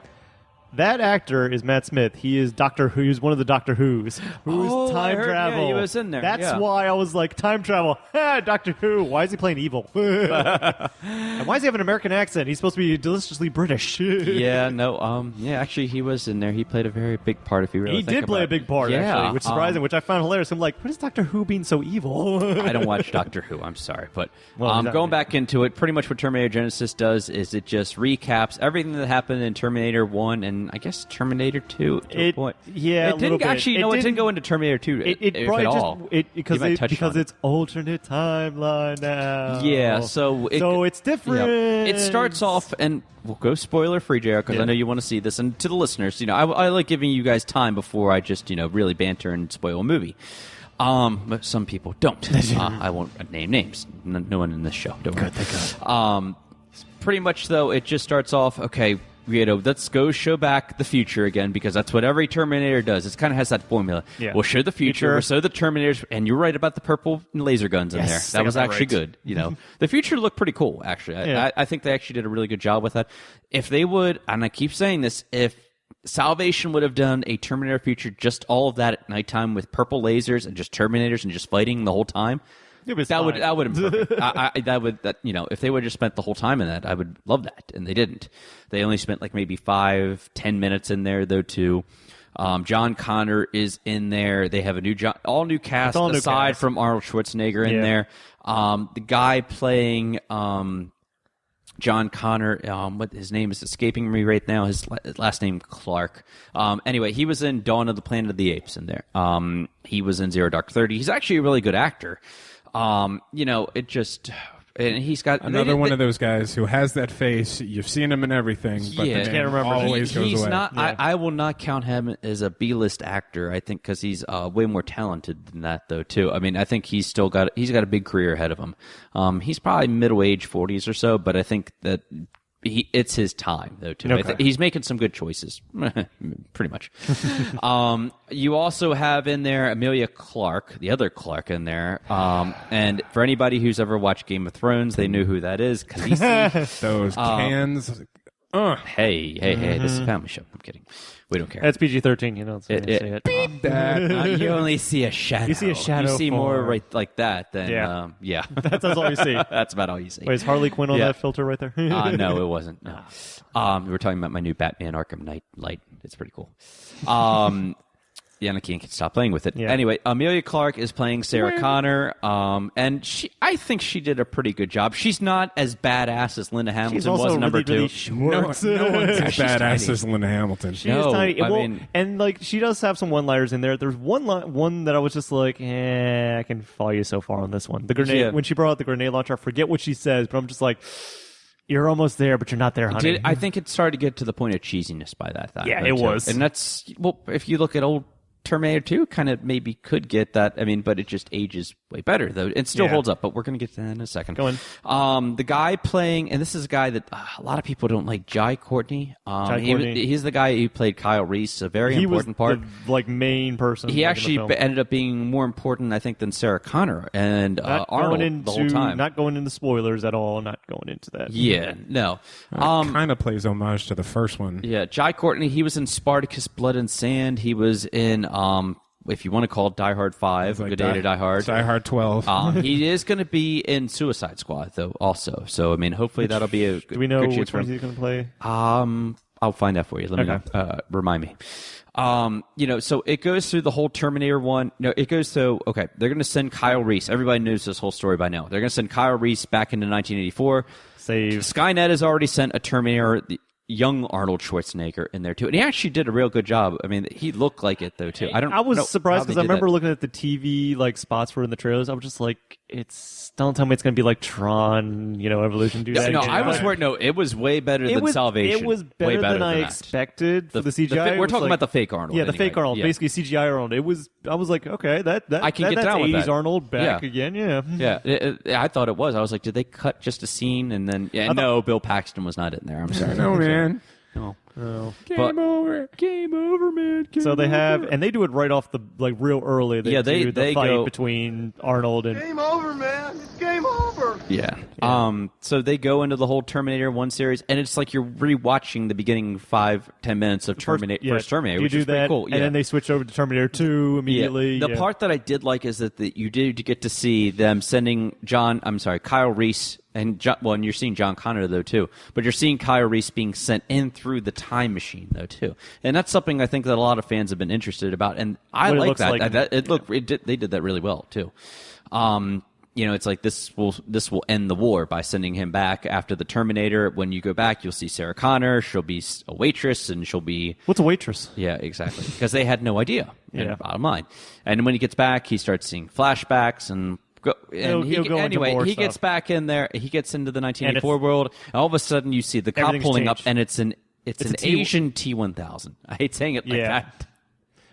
[SPEAKER 3] That actor is Matt Smith. He is Doctor Who. He's one of the Doctor Who's. Who's time travel.
[SPEAKER 9] Yeah, he was in there.
[SPEAKER 3] That's why I was like, time travel. Doctor Who. Why is he playing evil? And why does he have an American accent? He's supposed to be deliciously British.
[SPEAKER 9] Actually, he was in there. He played a very big part, if you really think about it.
[SPEAKER 3] He did play a big part, actually, which is surprising, which I found hilarious. I'm like, what is Doctor Who being so evil?
[SPEAKER 9] I don't watch Doctor Who. I'm sorry. But going back into it, pretty much what TerminatorGenisys does is it just recaps everything that happened in Terminator 1 and in, I guess, Terminator 2 to a point.
[SPEAKER 3] Yeah,
[SPEAKER 9] it didn't actually. It didn't go into Terminator 2
[SPEAKER 3] it
[SPEAKER 9] at all.
[SPEAKER 3] Because it's alternate timeline now.
[SPEAKER 9] Yeah, so
[SPEAKER 3] it's different.
[SPEAKER 9] It starts off, and we'll go spoiler free, JR, because I know you want to see this. And to the listeners, I like giving you guys time before I just really banter and spoil a movie. But some people don't. I won't name names. No one in this show. Don't worry.
[SPEAKER 3] Thank God.
[SPEAKER 9] Pretty much, though, it just starts off, okay, let's go show back the future again, because that's what every Terminator does. It kind of has that formula.
[SPEAKER 3] Yeah.
[SPEAKER 9] We'll show the future, we'll show the Terminators, and you're right about the purple laser guns in there. That was actually good. The future looked pretty cool, actually. I think they actually did a really good job with that. If they would, and I keep saying this, if Salvation would have done a Terminator future, just all of that at nighttime with purple lasers and just Terminators and just fighting the whole time, that would have been perfect. If they would have just spent the whole time in that, I would love that, and they didn't. They only spent like maybe 5-10 minutes in there, though. Too. John Connor is in there. They have all new cast aside from Arnold Schwarzenegger in there. The guy playing John Connor, what his name is escaping me right now. His last name Clark. Anyway, he was in Dawn of the Planet of the Apes in there. He was in Zero Dark 30. He's actually a really good actor. And he's got
[SPEAKER 4] another one of those guys who has that face. You've seen him in everything, but the name always goes away.
[SPEAKER 9] I will not count him as a B-list actor. I think because he's way more talented than that, though. Too. I mean, I think he's got a big career ahead of him. He's probably middle age, 40s or so, but I think that it's his time, though, too.
[SPEAKER 3] Okay.
[SPEAKER 9] He's making some good choices, pretty much. You also have in there Emilia Clarke, the other Clarke in there. And for anybody who's ever watched Game of Thrones, they knew who that is. Khaleesi.
[SPEAKER 4] Those cans.
[SPEAKER 9] Hey, this is a family show. I'm kidding. We don't care.
[SPEAKER 3] That's PG-13, say it.
[SPEAKER 4] Beat that.
[SPEAKER 9] You only see a shadow.
[SPEAKER 3] You see a shadow.
[SPEAKER 9] You see more right like that than
[SPEAKER 3] That's all you see.
[SPEAKER 9] That's about all you see.
[SPEAKER 3] Wait, is Harley Quinn on that filter right there?
[SPEAKER 9] No, it wasn't. No. We were talking about my new Batman Arkham Knight light. It's pretty cool. I can't stop playing with it.
[SPEAKER 3] Yeah.
[SPEAKER 9] Anyway, Emilia Clarke is playing Sarah Connor, and I think she did a pretty good job. She's not as badass as Linda Hamilton was in number 2.
[SPEAKER 3] Really short.
[SPEAKER 4] No one's as badass as Linda Hamilton.
[SPEAKER 3] She is tiny. And she does have some one-liners in there. There's one that I was just like, I can follow you so far on this one. The grenade when she brought out the grenade launcher, I forget what she says, but I'm just like, you're almost there, but you're not there, honey.
[SPEAKER 9] I think it started to get to the point of cheesiness by that time.
[SPEAKER 3] Yeah, it was.
[SPEAKER 9] And that's if you look at old Terminator 2 kind of maybe could get that. I mean, but it just ages way better, though. It still holds up, but we're going to get to that in a second.
[SPEAKER 3] Go on.
[SPEAKER 9] The guy playing, and this is a guy that a lot of people don't like, Jai Courtney. He's the guy who played Kyle Reese, a very important part.
[SPEAKER 3] He was the main person.
[SPEAKER 9] He actually ended up being more important, I think, than Sarah Connor and Arnold the whole time.
[SPEAKER 3] Not going into spoilers at all, not going into that.
[SPEAKER 9] Yeah, no.
[SPEAKER 4] Kind of plays homage to the first one.
[SPEAKER 9] Yeah, Jai Courtney, he was in Spartacus, Blood and Sand. He was in... if you want to call it Die Hard 5, Good Day to Die Hard.
[SPEAKER 4] Die Hard 12.
[SPEAKER 9] He is going to be in Suicide Squad, though, also. So, I mean, hopefully that'll be a
[SPEAKER 3] Do we know
[SPEAKER 9] good
[SPEAKER 3] which one he's going to play?
[SPEAKER 9] I'll find that for you. Let me know. Remind me. So it goes through the whole Terminator 1. No, it goes through, okay, they're going to send Kyle Reese. Everybody knows this whole story by now. They're going to send Kyle Reese back into 1984. Skynet has already sent a Terminator... young Arnold Schwarzenegger in there too, and he actually did a real good job. I mean, he looked like it though too.
[SPEAKER 3] I was surprised because I remember looking at the TV spots for in the trailers. I was just like, don't tell me it's going to be like Tron, Evolution.
[SPEAKER 9] I was worried. No, it was way better than Salvation.
[SPEAKER 3] It was better than I expected for the CGI.
[SPEAKER 9] We're talking about the fake Arnold.
[SPEAKER 3] Yeah, the fake Arnold, basically CGI Arnold. I was like, okay,
[SPEAKER 9] I can get down with that.
[SPEAKER 3] 80s Arnold back again. Yeah,
[SPEAKER 9] yeah. I thought it was. I was like, did they cut just a scene and then? Yeah, no, Bill Paxton was not in there. I'm sorry.
[SPEAKER 4] No, man.
[SPEAKER 9] No.
[SPEAKER 4] Game over, man.
[SPEAKER 3] So they have, and they do it right off the real early. They do the fight
[SPEAKER 9] go
[SPEAKER 3] between Arnold and.
[SPEAKER 6] Game over, man. It's game over.
[SPEAKER 9] Yeah. So they go into the whole Terminator 1 series, and it's like you're rewatching the beginning 5-10 minutes of first Terminator, which is pretty cool.
[SPEAKER 3] And then they switch over to Terminator 2 immediately.
[SPEAKER 9] The part that I did like is that you did get to see them sending Kyle Reese. And you're seeing John Connor, though, too. But you're seeing Kyle Reese being sent in through the time machine, though, too. And that's something I think that a lot of fans have been interested about. And I like that. They did that really well, too. it's like this will end the war by sending him back after the Terminator. When you go back, you'll see Sarah Connor. She'll be a waitress, and she'll be...
[SPEAKER 3] What's a waitress?
[SPEAKER 9] Yeah, exactly. Because they had no idea,
[SPEAKER 3] Yeah.
[SPEAKER 9] bottom line. And when he gets back, he starts seeing flashbacks and...
[SPEAKER 3] He'll go into more
[SPEAKER 9] he
[SPEAKER 3] stuff.
[SPEAKER 9] gets back in there. He gets into the 1984 world. And all of a sudden, you see the cop
[SPEAKER 3] Everything's
[SPEAKER 9] pulling up,
[SPEAKER 3] changed.
[SPEAKER 9] and it's an
[SPEAKER 3] a
[SPEAKER 9] Asian T-1000. I hate saying it like that.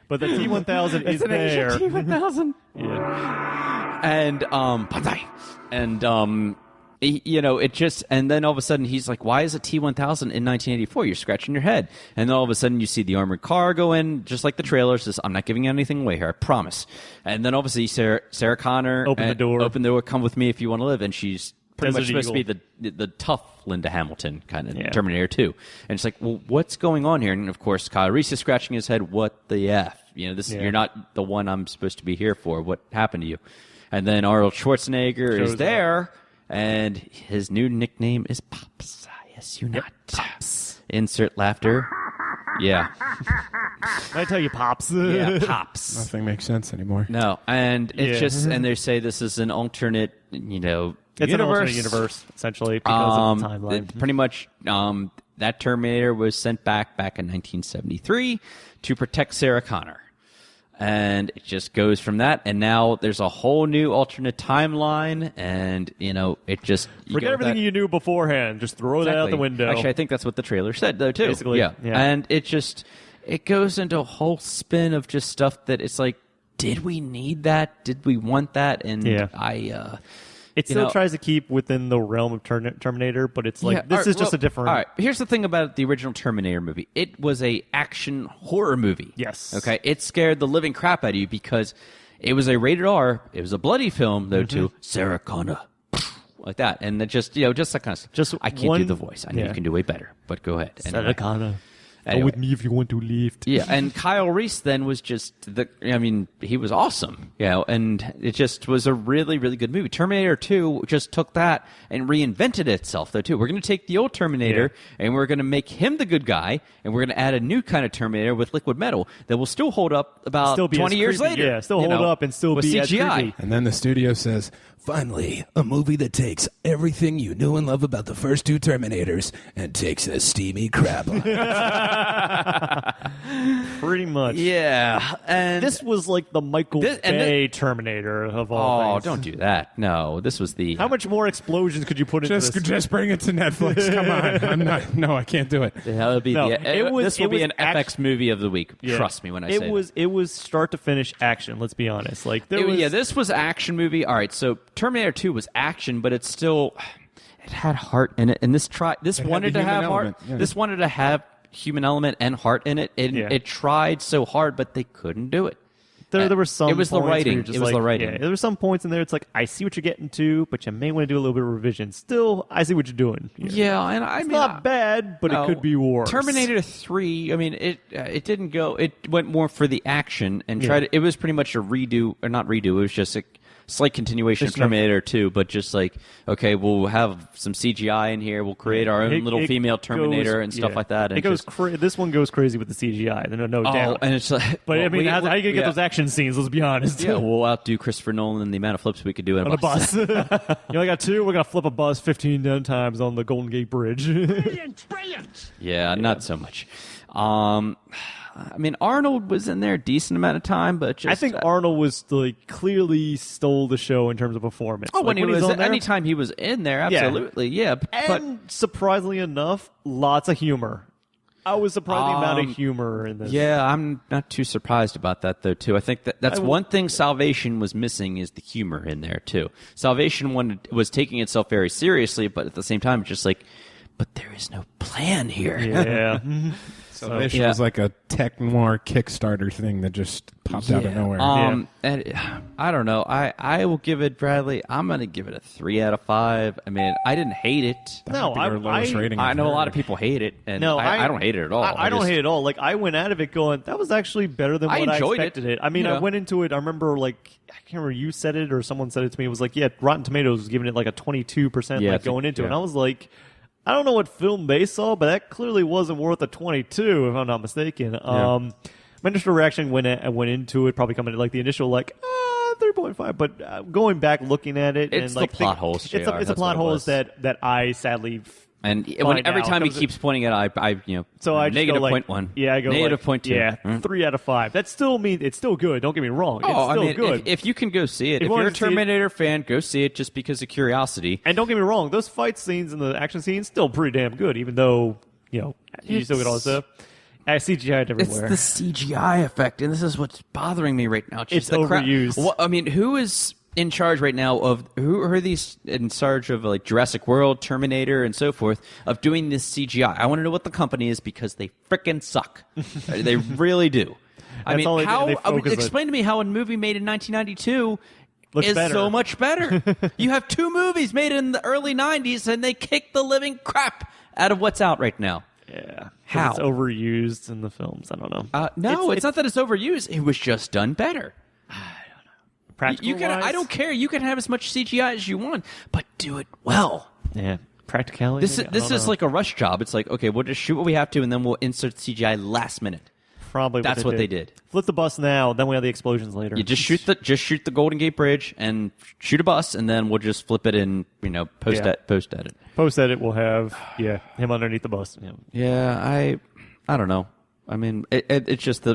[SPEAKER 3] But the T-1000 is
[SPEAKER 9] It's an
[SPEAKER 3] there.
[SPEAKER 9] Asian T-1000.
[SPEAKER 3] Yeah.
[SPEAKER 9] And Bantai. And it just, and then all of a sudden he's like, why is a T-1000 in 1984? You're scratching your head. And then all of a sudden you see the armored car go in, just like the trailer says, I'm not giving anything away here, I promise. And then obviously Sarah Connor
[SPEAKER 3] Open the door,
[SPEAKER 9] come with me if you want to live. And she's pretty much
[SPEAKER 3] Desert
[SPEAKER 9] supposed to be the tough Linda Hamilton kind of
[SPEAKER 3] Yeah.
[SPEAKER 9] Terminator 2. And it's like, well, what's going on here? And of course, Kyle Reese is scratching his head. What the F? You're not the one I'm supposed to be here for. What happened to you? And then Arnold Schwarzenegger is there, and his new nickname is Pops. Yes, you not.
[SPEAKER 3] Pops.
[SPEAKER 9] Insert laughter. Yeah.
[SPEAKER 3] I tell you, Pops.
[SPEAKER 9] Yeah, Pops.
[SPEAKER 4] Nothing makes sense anymore.
[SPEAKER 9] No, and it's
[SPEAKER 3] Yeah.
[SPEAKER 9] just, and they say this is an alternate,
[SPEAKER 3] It's
[SPEAKER 9] universe.
[SPEAKER 3] an alternate universe, essentially, because of the timeline.
[SPEAKER 9] Pretty much, that Terminator was sent back in 1973 to protect Sarah Connor. And it just goes from that, and now there's a whole new alternate timeline, and, it just...
[SPEAKER 3] Forget everything you knew beforehand. Just throw that out the window.
[SPEAKER 9] Actually, I think that's what the trailer said, though, too.
[SPEAKER 3] Basically, yeah.
[SPEAKER 9] And it goes into a whole spin of just stuff that it's like, did we need that? Did we want that? And
[SPEAKER 3] It still tries to keep within the realm of Terminator, but it's like, this is just a different...
[SPEAKER 9] All right, here's the thing about the original Terminator movie. It was a action horror movie.
[SPEAKER 3] Yes.
[SPEAKER 9] Okay? It scared the living crap out of you because it was a rated R. It was a bloody film, though, too. Sarah Connor. Like that. And it just, just that kind of stuff. I can't do the voice. I know you can do way better, but go ahead.
[SPEAKER 3] Sarah Connor.
[SPEAKER 9] Anyway.
[SPEAKER 3] Go with me if you want to lift.
[SPEAKER 9] Yeah, and Kyle Reese then was just he was awesome, and it just was a really, really good movie. Terminator 2 just took that and reinvented itself, though, too. We're going to take the old Terminator and we're going to make him the good guy, and we're going to add a new kind of Terminator with liquid metal that will still hold up about 20 years later.
[SPEAKER 3] Yeah, still hold up and still
[SPEAKER 9] with
[SPEAKER 3] be
[SPEAKER 9] CGI.
[SPEAKER 3] as creepy.
[SPEAKER 4] And then the studio says,
[SPEAKER 11] finally, a movie that takes everything you knew and love about the first two Terminators and takes a steamy crap on it.
[SPEAKER 3] Pretty much.
[SPEAKER 9] Yeah. And
[SPEAKER 3] this was like the Michael Bay Terminator of all things.
[SPEAKER 9] Don't do that. No, this was the...
[SPEAKER 3] How much more explosions could you put into this?
[SPEAKER 4] Just bring it to Netflix. Come on. No, I can't do it.
[SPEAKER 9] That'll be this will be an FX movie of the week.
[SPEAKER 3] Yeah.
[SPEAKER 9] Trust me when I say that.
[SPEAKER 3] It was start to finish action, let's be honest. Like
[SPEAKER 9] this was action movie. All right, so Terminator 2 was action, but it had heart in it. And this wanted to have heart.
[SPEAKER 4] Yeah.
[SPEAKER 9] This wanted to have human element and heart in it. It tried so hard, but they couldn't do it.
[SPEAKER 3] There were some.
[SPEAKER 9] It was the
[SPEAKER 3] points where
[SPEAKER 9] writing.
[SPEAKER 3] you're just
[SPEAKER 9] It was
[SPEAKER 3] like,
[SPEAKER 9] the writing.
[SPEAKER 3] Yeah, there were some points in there. It's like, I see what you're getting to, but you may want to do a little bit of revision. Still, I see what you're doing.
[SPEAKER 9] Yeah, and
[SPEAKER 3] it's not bad, but it could be worse.
[SPEAKER 9] Terminator 3. I mean, it didn't go. It went more for the action and tried. It was pretty much a redo, or not redo. It was just a slight continuation of Terminator 2, but just like, okay, we'll have some CGI in here. We'll create our own little female Terminator and stuff like that. And
[SPEAKER 3] this one goes crazy with the CGI. No doubt.
[SPEAKER 9] And it's like,
[SPEAKER 3] but I mean, how are you gonna get those action scenes? Let's be honest.
[SPEAKER 9] Yeah, we'll outdo Christopher Nolan in the amount of flips we could do in
[SPEAKER 3] a bus. You only got 2. We're gonna flip a bus 15 times on the Golden Gate Bridge.
[SPEAKER 9] Brilliant. Yeah, not so much. I mean, Arnold was in there a decent amount of time, but just...
[SPEAKER 3] I think Arnold was clearly stole the show in terms of performance.
[SPEAKER 9] Oh, when he was on there, anytime he was in there, absolutely, yeah.
[SPEAKER 3] And surprisingly enough, lots of humor. I was surprised the amount of humor in this.
[SPEAKER 9] Yeah, I'm not too surprised about that, though, too. I think that's one thing Salvation was missing is the humor in there, too. Salvation was taking itself very seriously, but at the same time, just like, but there is no plan here.
[SPEAKER 3] Yeah.
[SPEAKER 4] Salvation was like a tech noir Kickstarter thing that just popped out of nowhere.
[SPEAKER 9] And I don't know. I will give it, Bradley, I'm going to give it a 3 out of 5. I mean, I didn't hate it. I know a lot of people hate it, and I don't hate it at all.
[SPEAKER 3] I don't hate it at all. Like, I went out of it going, that was actually better than what I expected it. I mean, I went into it, I remember, like, I can't remember, you said it or someone said it to me. It was like, Rotten Tomatoes was giving it like a 22% going into it. And I was like, I don't know what film they saw, but that clearly wasn't worth a 22, if I'm not mistaken. My initial reaction when I went into it, probably coming to like the initial like, 3.5. But going back, looking at it,
[SPEAKER 9] It's
[SPEAKER 3] and like
[SPEAKER 9] the plot holes, JR,
[SPEAKER 3] It's a
[SPEAKER 9] that's
[SPEAKER 3] plot
[SPEAKER 9] what it
[SPEAKER 3] holes
[SPEAKER 9] was.
[SPEAKER 3] that I sadly.
[SPEAKER 9] And every time he keeps pointing at it, I
[SPEAKER 3] So I just
[SPEAKER 9] negative
[SPEAKER 3] go like,
[SPEAKER 9] 0.1.
[SPEAKER 3] Yeah, I go
[SPEAKER 9] negative
[SPEAKER 3] like,
[SPEAKER 9] 0.2.
[SPEAKER 3] Yeah, 3 out of 5. That still means it's still good. Don't get me wrong. It's still
[SPEAKER 9] I mean,
[SPEAKER 3] good.
[SPEAKER 9] If you can go see it,
[SPEAKER 3] If
[SPEAKER 9] if
[SPEAKER 3] you
[SPEAKER 9] you're a
[SPEAKER 3] want to see it-
[SPEAKER 9] Terminator fan, go see it just because of curiosity.
[SPEAKER 3] And don't get me wrong, those fight scenes and the action scenes still pretty damn good, even though, you still get all this stuff. CGI everywhere.
[SPEAKER 9] It's the CGI effect, and this is what's bothering me right now.
[SPEAKER 3] It's
[SPEAKER 9] the
[SPEAKER 3] overused.
[SPEAKER 9] I mean, who is in charge right now of who are these in charge of like Jurassic World, Terminator, and so forth of doing this CGI? I want to know what the company is because they frickin' suck. They really do. I
[SPEAKER 3] That's all
[SPEAKER 9] mean,
[SPEAKER 3] they
[SPEAKER 9] how?
[SPEAKER 3] focus
[SPEAKER 9] Explain to me how a movie made in 1992
[SPEAKER 3] Looks
[SPEAKER 9] is
[SPEAKER 3] better.
[SPEAKER 9] so much better. You have 2 movies made in the early 90s, and they kick the living crap out of what's out right now.
[SPEAKER 3] Yeah.
[SPEAKER 9] How?
[SPEAKER 3] It's overused in the films. I don't know.
[SPEAKER 9] No, it's not that it's overused. It was just done better.
[SPEAKER 3] Practical
[SPEAKER 9] You can.
[SPEAKER 3] wise?
[SPEAKER 9] I don't care. You can have as much CGI as you want, but do it well.
[SPEAKER 3] Yeah. Practicality?
[SPEAKER 9] This
[SPEAKER 3] maybe? I
[SPEAKER 9] is
[SPEAKER 3] don't know.
[SPEAKER 9] like a rush job. It's like, okay, we'll just shoot what we have to, and then we'll insert CGI last minute.
[SPEAKER 3] Probably
[SPEAKER 9] That's what they did.
[SPEAKER 3] Flip the bus now, then we have the explosions later.
[SPEAKER 9] You just shoot the Golden Gate Bridge and shoot a bus, and then we'll just flip it in. Post edit.
[SPEAKER 3] Post edit will have him underneath the bus. Yeah.
[SPEAKER 9] Yeah, I don't know. I mean, it's just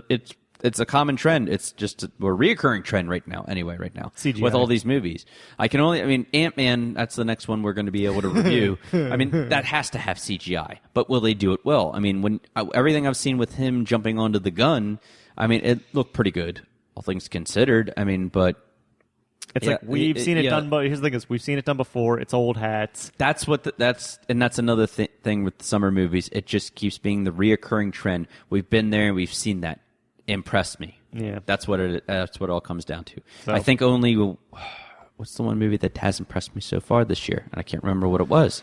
[SPEAKER 9] it's a common trend. It's just a reoccurring trend right now. Anyway,
[SPEAKER 3] CGI.
[SPEAKER 9] with all these movies, Ant-Man. That's the next one we're going to be able to review. I mean, that has to have CGI, but will they do it well? I mean, when everything I've seen with him jumping onto the gun, I mean, it looked pretty good, all things considered. I mean, but
[SPEAKER 3] It's like we've seen it done, but here's the thing: is we've seen it done before. It's old hats.
[SPEAKER 9] That's another thing with summer movies. It just keeps being the reoccurring trend. We've been there and we've seen that. Impressed me.
[SPEAKER 3] Yeah,
[SPEAKER 9] that's what it all comes down to.
[SPEAKER 3] So.
[SPEAKER 9] I think only what's the one movie that has impressed me so far this year, and I can't remember what it was.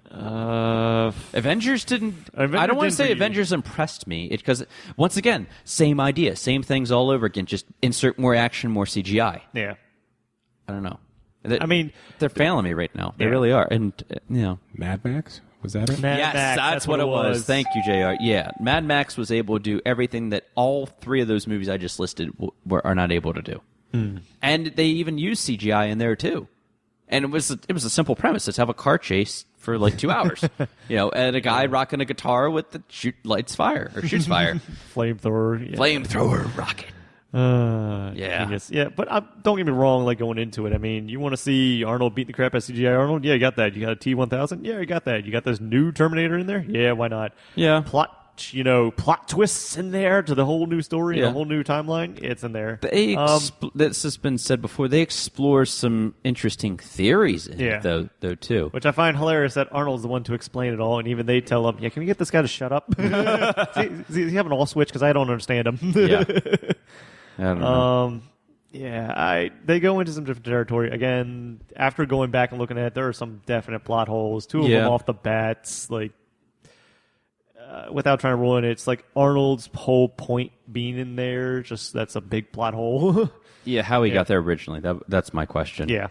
[SPEAKER 9] Avengers didn't. I don't want to say Avengers impressed me, because once again, same idea, same things all over again. Just insert more action, more CGI.
[SPEAKER 3] Yeah,
[SPEAKER 9] I don't know.
[SPEAKER 3] I mean,
[SPEAKER 9] they're failing me right now. They really are, and
[SPEAKER 4] Mad Max. Was that it?
[SPEAKER 3] Mad Max,
[SPEAKER 9] that's what it was. Thank you, JR. Yeah, Mad Max was able to do everything that all 3 of those movies I just listed are not able to do. And they even used CGI in there too. And it was a simple premise. Let's have a car chase for like 2 hours, and a guy rocking a guitar with the shoots fire.
[SPEAKER 3] Flamethrower,
[SPEAKER 9] flamethrower rocket.
[SPEAKER 3] Genius. Yeah, but don't get me wrong. Like going into it, I mean, you want to see Arnold beat the crap out of CGI Arnold? Yeah, you got that. You got a T-1000? Yeah, you got that. You got this new Terminator in there? Yeah, why not?
[SPEAKER 9] Yeah.
[SPEAKER 3] Plot twists in there to the whole new story, the whole new timeline. It's in there.
[SPEAKER 9] This has been said before. They explore some interesting theories in it, though too.
[SPEAKER 3] Which I find hilarious that Arnold's the one to explain it all, and even they tell him, "Yeah, can we get this guy to shut up? Does he have an all switch? Because I don't understand him."
[SPEAKER 9] Yeah. I don't know.
[SPEAKER 3] They go into some different territory. Again, after going back and looking at it, there are some definite plot holes. 2 of them off the bats, like, without trying to ruin it, it's like Arnold's whole point being in there, just that's a big plot hole.
[SPEAKER 9] How he got there originally. That's my question.
[SPEAKER 3] Yeah.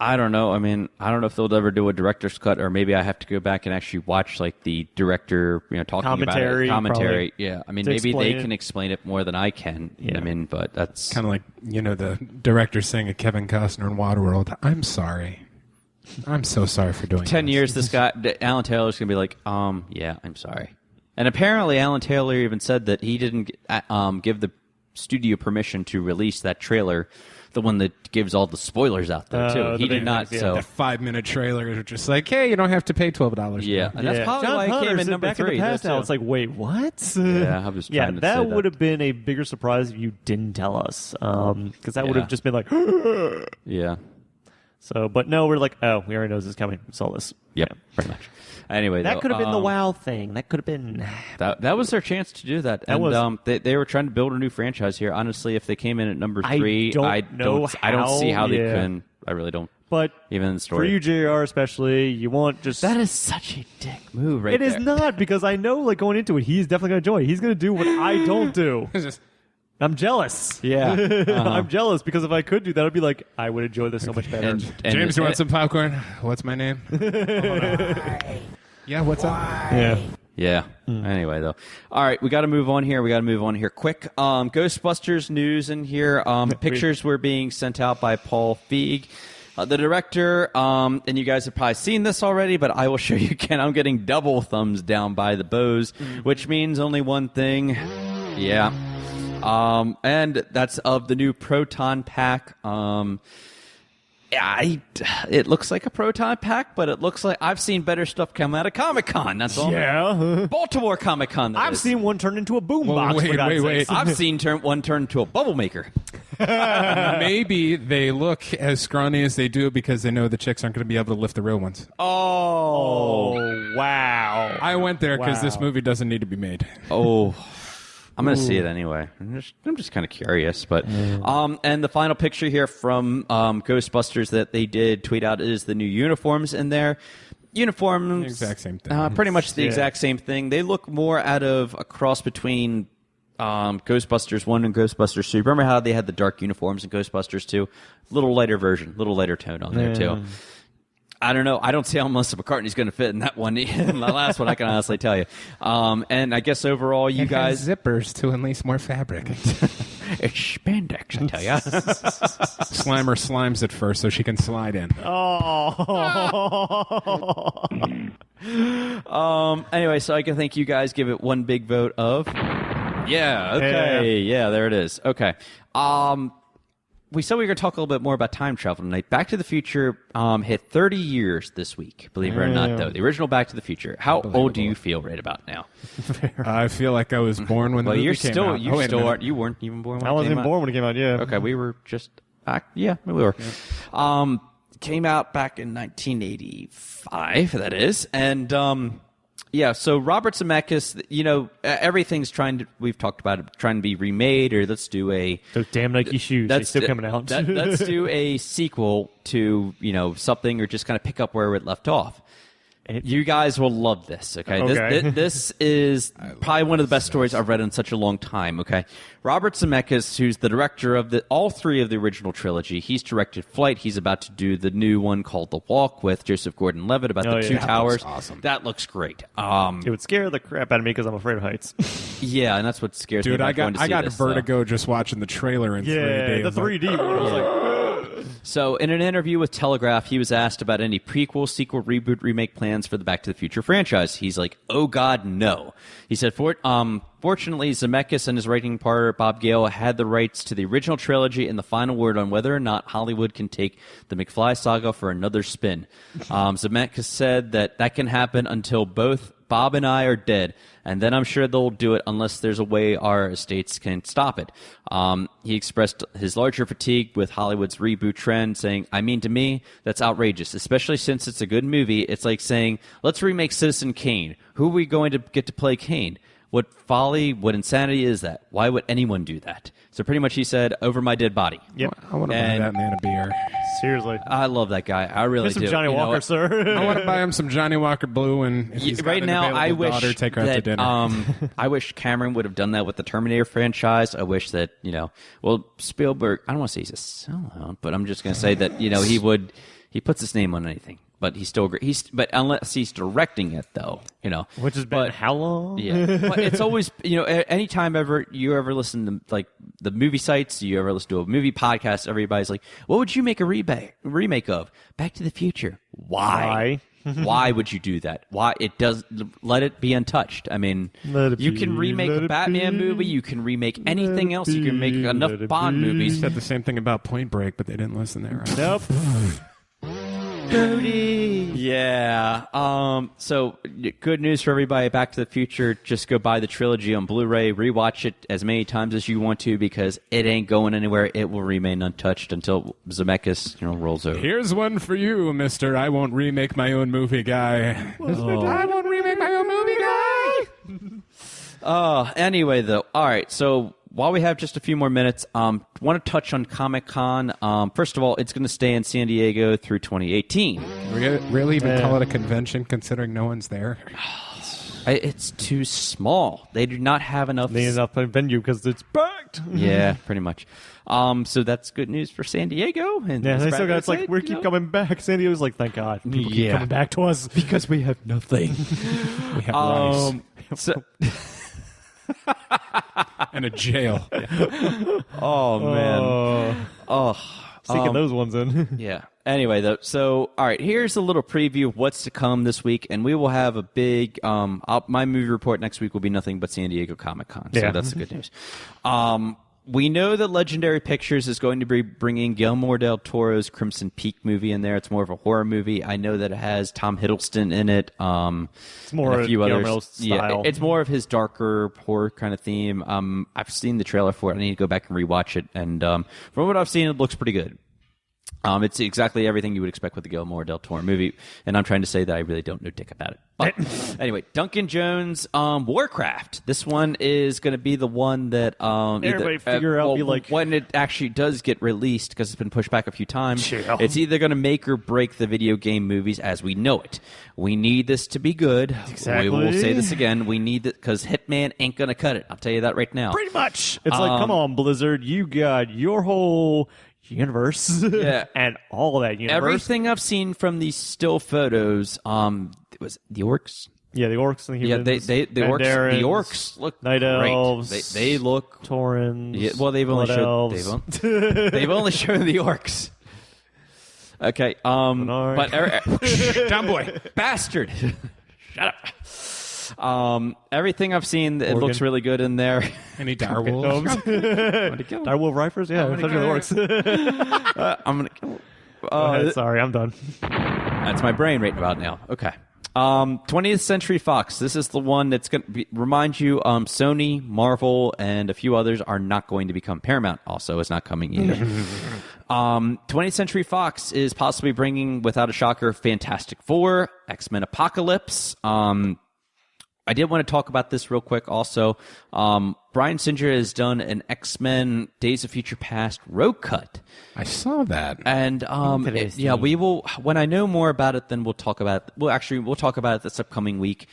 [SPEAKER 9] I don't know. I mean, I don't know if they'll ever do a director's cut, or maybe I have to go back and actually watch like the director, talking
[SPEAKER 3] commentary,
[SPEAKER 9] about it. Commentary.
[SPEAKER 3] Probably,
[SPEAKER 9] yeah. I mean, maybe they can explain it more than I can.
[SPEAKER 3] Yeah.
[SPEAKER 9] I mean, but that's
[SPEAKER 4] kind of like, the director saying to Kevin Costner in Waterworld, "I'm sorry. I'm so sorry for doing
[SPEAKER 9] 10
[SPEAKER 4] this."
[SPEAKER 9] years, this guy, Alan Taylor's going to be like, yeah, I'm sorry. And apparently Alan Taylor even said that he didn't give the studio permission to release that trailer, the one that gives all the spoilers out there, too. He did not, so...
[SPEAKER 4] That 5-minute trailer is just like, hey, you don't have to pay $12.
[SPEAKER 9] Yeah, and that's probably
[SPEAKER 3] John
[SPEAKER 9] why he came in number
[SPEAKER 3] back
[SPEAKER 9] 3.
[SPEAKER 3] In the past now. It's like, wait, what?
[SPEAKER 9] Yeah, I was trying to say
[SPEAKER 3] that would have been a bigger surprise if you didn't tell us, because that would have just been like...
[SPEAKER 9] Yeah.
[SPEAKER 3] So, but no, we're like, oh, we already know this is coming. We saw this.
[SPEAKER 9] Yep, pretty much. Anyway,
[SPEAKER 3] that could have been the WoW thing. That could have been
[SPEAKER 9] that was their chance to do that. And they were trying to build a new franchise here. Honestly, if they came in at number 3, I don't see how they can. I really don't.
[SPEAKER 3] But
[SPEAKER 9] even in the story,
[SPEAKER 3] for you, JR, especially, you want just
[SPEAKER 9] that is such a dick move, right?
[SPEAKER 3] It is not, because I know, like, going into it, he's definitely going to enjoy it. He's going to do what I don't do. I'm jealous.
[SPEAKER 9] Yeah.
[SPEAKER 3] I'm jealous, because if I could do that, I'd be like, I would enjoy this so much better.
[SPEAKER 4] And James, you want some popcorn? What's my name? Yeah, what's up?
[SPEAKER 3] Yeah.
[SPEAKER 9] Yeah. Anyway, though. All right, we got to move on here. Quick. Ghostbusters news in here. Pictures were being sent out by Paul Feig, the director. And you guys have probably seen this already, but I will show you again. I'm getting double thumbs down by the Bohs, which means only one thing. Yeah. And that's of the new Proton Pack. It looks like a Proton Pack, but it looks like I've seen better stuff come out of Comic-Con. That's all.
[SPEAKER 3] Yeah.
[SPEAKER 9] Baltimore Comic-Con.
[SPEAKER 3] I've seen one turn into a boombox.
[SPEAKER 4] Wait.
[SPEAKER 9] I've seen one turn into a bubble maker.
[SPEAKER 4] Maybe they look as scrawny as they do because they know the chicks aren't going to be able to lift the real ones.
[SPEAKER 3] Oh, wow.
[SPEAKER 4] I went there because this movie doesn't need to be made.
[SPEAKER 9] Oh. I'm going to see it anyway. I'm just kind of curious, but and the final picture here from Ghostbusters that they did tweet out is the new uniforms in there. Uniforms,
[SPEAKER 4] the exact same thing.
[SPEAKER 9] Pretty much the exact same thing. They look more out of a cross between Ghostbusters 1 and Ghostbusters 2. Remember how they had the dark uniforms in Ghostbusters 2? Little lighter version, little lighter tone on there too. I don't know. I don't see how Melissa McCartney's going to fit in that one. The last one, I can honestly tell you. And I guess overall, you guys...
[SPEAKER 4] has zippers to unleash more fabric.
[SPEAKER 9] It's spandex, I tell ya.
[SPEAKER 4] Slimer slimes it first so she can slide in.
[SPEAKER 9] Anyway, so I can think you guys give it one big vote of... Yeah, okay. Yeah, there it is. Okay. We said we were going to talk a little bit more about time travel tonight. Back to the Future hit 30 years this week, believe it or not, though. The original Back to the Future. How old do you feel right about now?
[SPEAKER 4] I feel like I was born when the movie came out.
[SPEAKER 9] You weren't even born when it came out?
[SPEAKER 3] I wasn't even born when it came out, yeah.
[SPEAKER 9] Okay, we were just... we were. Yeah. Came out back in 1985, that is. And... so Robert Zemeckis, everything's we've talked about it, trying to be remade, or let's do
[SPEAKER 3] those damn Nike shoes, they're still coming out.
[SPEAKER 9] Let's do a sequel to, something, or just kind of pick up where it left off. You guys will love this, okay? This is probably one of the best stories I've read in such a long time, okay? Robert Zemeckis, who's the director of all three of the original trilogy, he's directed Flight. He's about to do the new one called The Walk with Joseph Gordon-Levitt about the two towers.
[SPEAKER 4] Awesome.
[SPEAKER 9] That looks great.
[SPEAKER 3] It would scare the crap out of me because I'm afraid of heights.
[SPEAKER 9] Yeah, and that's what scares me.
[SPEAKER 4] Dude, I got vertigo just watching the trailer in 3D.
[SPEAKER 3] The 3D one. I was like...
[SPEAKER 9] So, in an interview with Telegraph, he was asked about any prequel, sequel, reboot, remake plans for the Back to the Future franchise. He's like, oh, God, no. He said, fortunately, Zemeckis and his writing partner, Bob Gale, had the rights to the original trilogy and the final word on whether or not Hollywood can take the McFly saga for another spin. Zemeckis said that can happen until both Bob and I are dead, and then I'm sure they'll do it unless there's a way our estates can stop it. He expressed his larger fatigue with Hollywood's reboot trend, saying, to me, that's outrageous, especially since it's a good movie. It's like saying, let's remake Citizen Kane. Who are we going to get to play Kane? What folly, what insanity is that? Why would anyone do that? So pretty much he said, over my dead body.
[SPEAKER 3] Yep.
[SPEAKER 4] I want to buy that man a beer.
[SPEAKER 3] Seriously.
[SPEAKER 9] I love that guy. I really do.
[SPEAKER 3] Some Johnny Walker, sir.
[SPEAKER 4] I want to buy him some Johnny Walker Blue, and if he's
[SPEAKER 9] right now, I wish
[SPEAKER 4] daughter, take her out to dinner.
[SPEAKER 9] I wish Cameron would have done that with the Terminator franchise. I wish that, Spielberg, I don't want to say he's a sellout, but I'm just going to say that, he puts his name on anything. But but unless he's directing it, though,
[SPEAKER 3] which has been how long?
[SPEAKER 9] Yeah, but it's always, anytime you ever listen to like the movie sites, you ever listen to a movie podcast, everybody's like, "What would you make a remake of? Back to the Future? Why? Why would you do that? Why let it be untouched? I mean, you can remake a Batman movie, you can remake anything else, you can make enough Bond movies."
[SPEAKER 4] Said the same thing about Point Break, but they didn't listen there. Right?
[SPEAKER 3] Nope.
[SPEAKER 9] Yeah. So good news for everybody. Back to the Future. Just go buy the trilogy on Blu-ray. Rewatch it as many times as you want to because it ain't going anywhere. It will remain untouched until Zemeckis, rolls over.
[SPEAKER 4] Here's one for you, Mister. I won't remake my own movie guy. I won't remake my own movie guy.
[SPEAKER 9] Anyway, though. All right. So while we have just a few more minutes, want to touch on Comic-Con. First of all, it's going to stay in San Diego through 2018.
[SPEAKER 4] Really even call it a convention considering no one's there?
[SPEAKER 9] It's too small. They do not have enough.
[SPEAKER 3] They need enough venue because it's packed.
[SPEAKER 9] Yeah, pretty much. So that's good news for San Diego. And
[SPEAKER 3] Yeah,
[SPEAKER 9] as
[SPEAKER 3] they still
[SPEAKER 9] Brad
[SPEAKER 3] got. It's like
[SPEAKER 9] said,
[SPEAKER 3] we keep coming back. San Diego's like, thank God, people keep
[SPEAKER 9] Yeah.
[SPEAKER 3] coming back to us
[SPEAKER 11] Because we have nothing.
[SPEAKER 4] We have rice
[SPEAKER 9] So,
[SPEAKER 4] and a jail.
[SPEAKER 9] oh man.
[SPEAKER 3] Sneaking those ones in.
[SPEAKER 9] Yeah. Anyway, though, so all right, here's a little preview of what's to come this week, and we will have a big. My movie report next week will be nothing but San Diego Comic-Con, so that's the good news. We know that Legendary Pictures is going to be bringing Guillermo del Toro's Crimson Peak movie in there. It's more of a horror movie. I know that it has Tom Hiddleston in it.
[SPEAKER 3] It's more
[SPEAKER 9] a few
[SPEAKER 3] Guillermo
[SPEAKER 9] others.
[SPEAKER 3] style.
[SPEAKER 9] Yeah, it's more of his darker horror kind of theme. I've seen the trailer for it. I need to go back and rewatch it. And from what I've seen, it looks pretty good. It's exactly everything you would expect with the Guillermo del Toro movie, and I'm trying to say that I really don't know dick about it. But anyway, Duncan Jones, Warcraft. This one is going to be the one that
[SPEAKER 3] Everybody figure out, be like,
[SPEAKER 9] when it actually does get released, because it's been pushed back a few times.
[SPEAKER 3] Yeah.
[SPEAKER 9] It's either going to make or break the video game movies as we know it. We need this to be good.
[SPEAKER 3] Exactly.
[SPEAKER 9] We will say this again. We need it because Hitman ain't going to cut it. I'll tell you that right now.
[SPEAKER 3] Pretty much. It's like, come on, Blizzard, you got your whole universe, and all that universe.
[SPEAKER 9] Everything I've seen from these still photos, it was the orcs.
[SPEAKER 3] Yeah, the orcs and the humans.
[SPEAKER 9] The orcs look
[SPEAKER 3] Night
[SPEAKER 9] great.
[SPEAKER 3] elves.
[SPEAKER 9] They look
[SPEAKER 3] Taurans.
[SPEAKER 9] Yeah, well, they've only showed they've only shown the orcs. Okay, but
[SPEAKER 4] Down boy,
[SPEAKER 9] bastard, shut up. Everything I've seen, it looks really good in there.
[SPEAKER 4] Any direwolves?
[SPEAKER 3] Direwolf Rifers? Yeah, that's how it works.
[SPEAKER 9] I'm gonna kill.
[SPEAKER 3] Sorry, I'm done.
[SPEAKER 9] That's my brain right about now. Okay. 20th Century Fox. This is the one that's going to remind you Sony, Marvel, and a few others are not going to become Paramount. Also, is not coming either. 20th Century Fox is possibly bringing, without a shocker, Fantastic Four, X-Men Apocalypse. I did want to talk about this real quick also. Bryan Singer has done an X-Men Days of Future Past road cut.
[SPEAKER 4] I saw that.
[SPEAKER 9] And we will, when I know more about it, then we'll talk about it. We'll talk about it this upcoming week.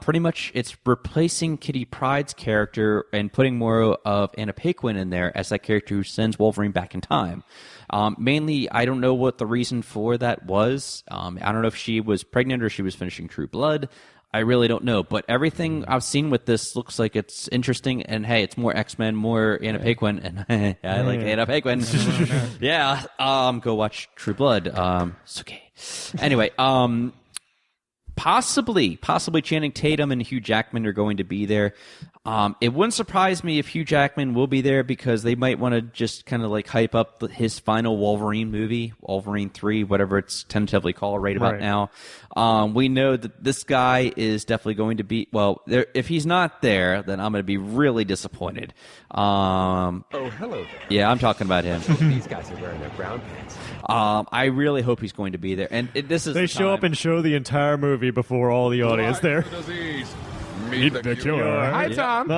[SPEAKER 9] Pretty much it's replacing Kitty Pryde's character and putting more of Anna Paquin in there as that character who sends Wolverine back in time. Mainly, I don't know what the reason for that was. I don't know if she was pregnant or she was finishing True Blood. I really don't know, but everything I've seen with this looks like it's interesting, and hey, it's more X-Men, more Anna Paquin, and I like Anna Paquin. Yeah, go watch True Blood. It's okay. Anyway, possibly Channing Tatum and Hugh Jackman are going to be there. It wouldn't surprise me if Hugh Jackman will be there because they might want to just kind of like hype up his final Wolverine movie, Wolverine 3, whatever it's tentatively called right about now. We know that this guy is definitely going to be, well, if he's not there, then I'm going to be really disappointed.
[SPEAKER 12] Oh, hello there.
[SPEAKER 9] Yeah, I'm talking about him.
[SPEAKER 12] These guys are wearing their brown pants.
[SPEAKER 9] I really hope he's going to be there. And this is
[SPEAKER 3] They show up and show the entire movie before all the audience there.
[SPEAKER 4] Meet the cure. Hi, Tom.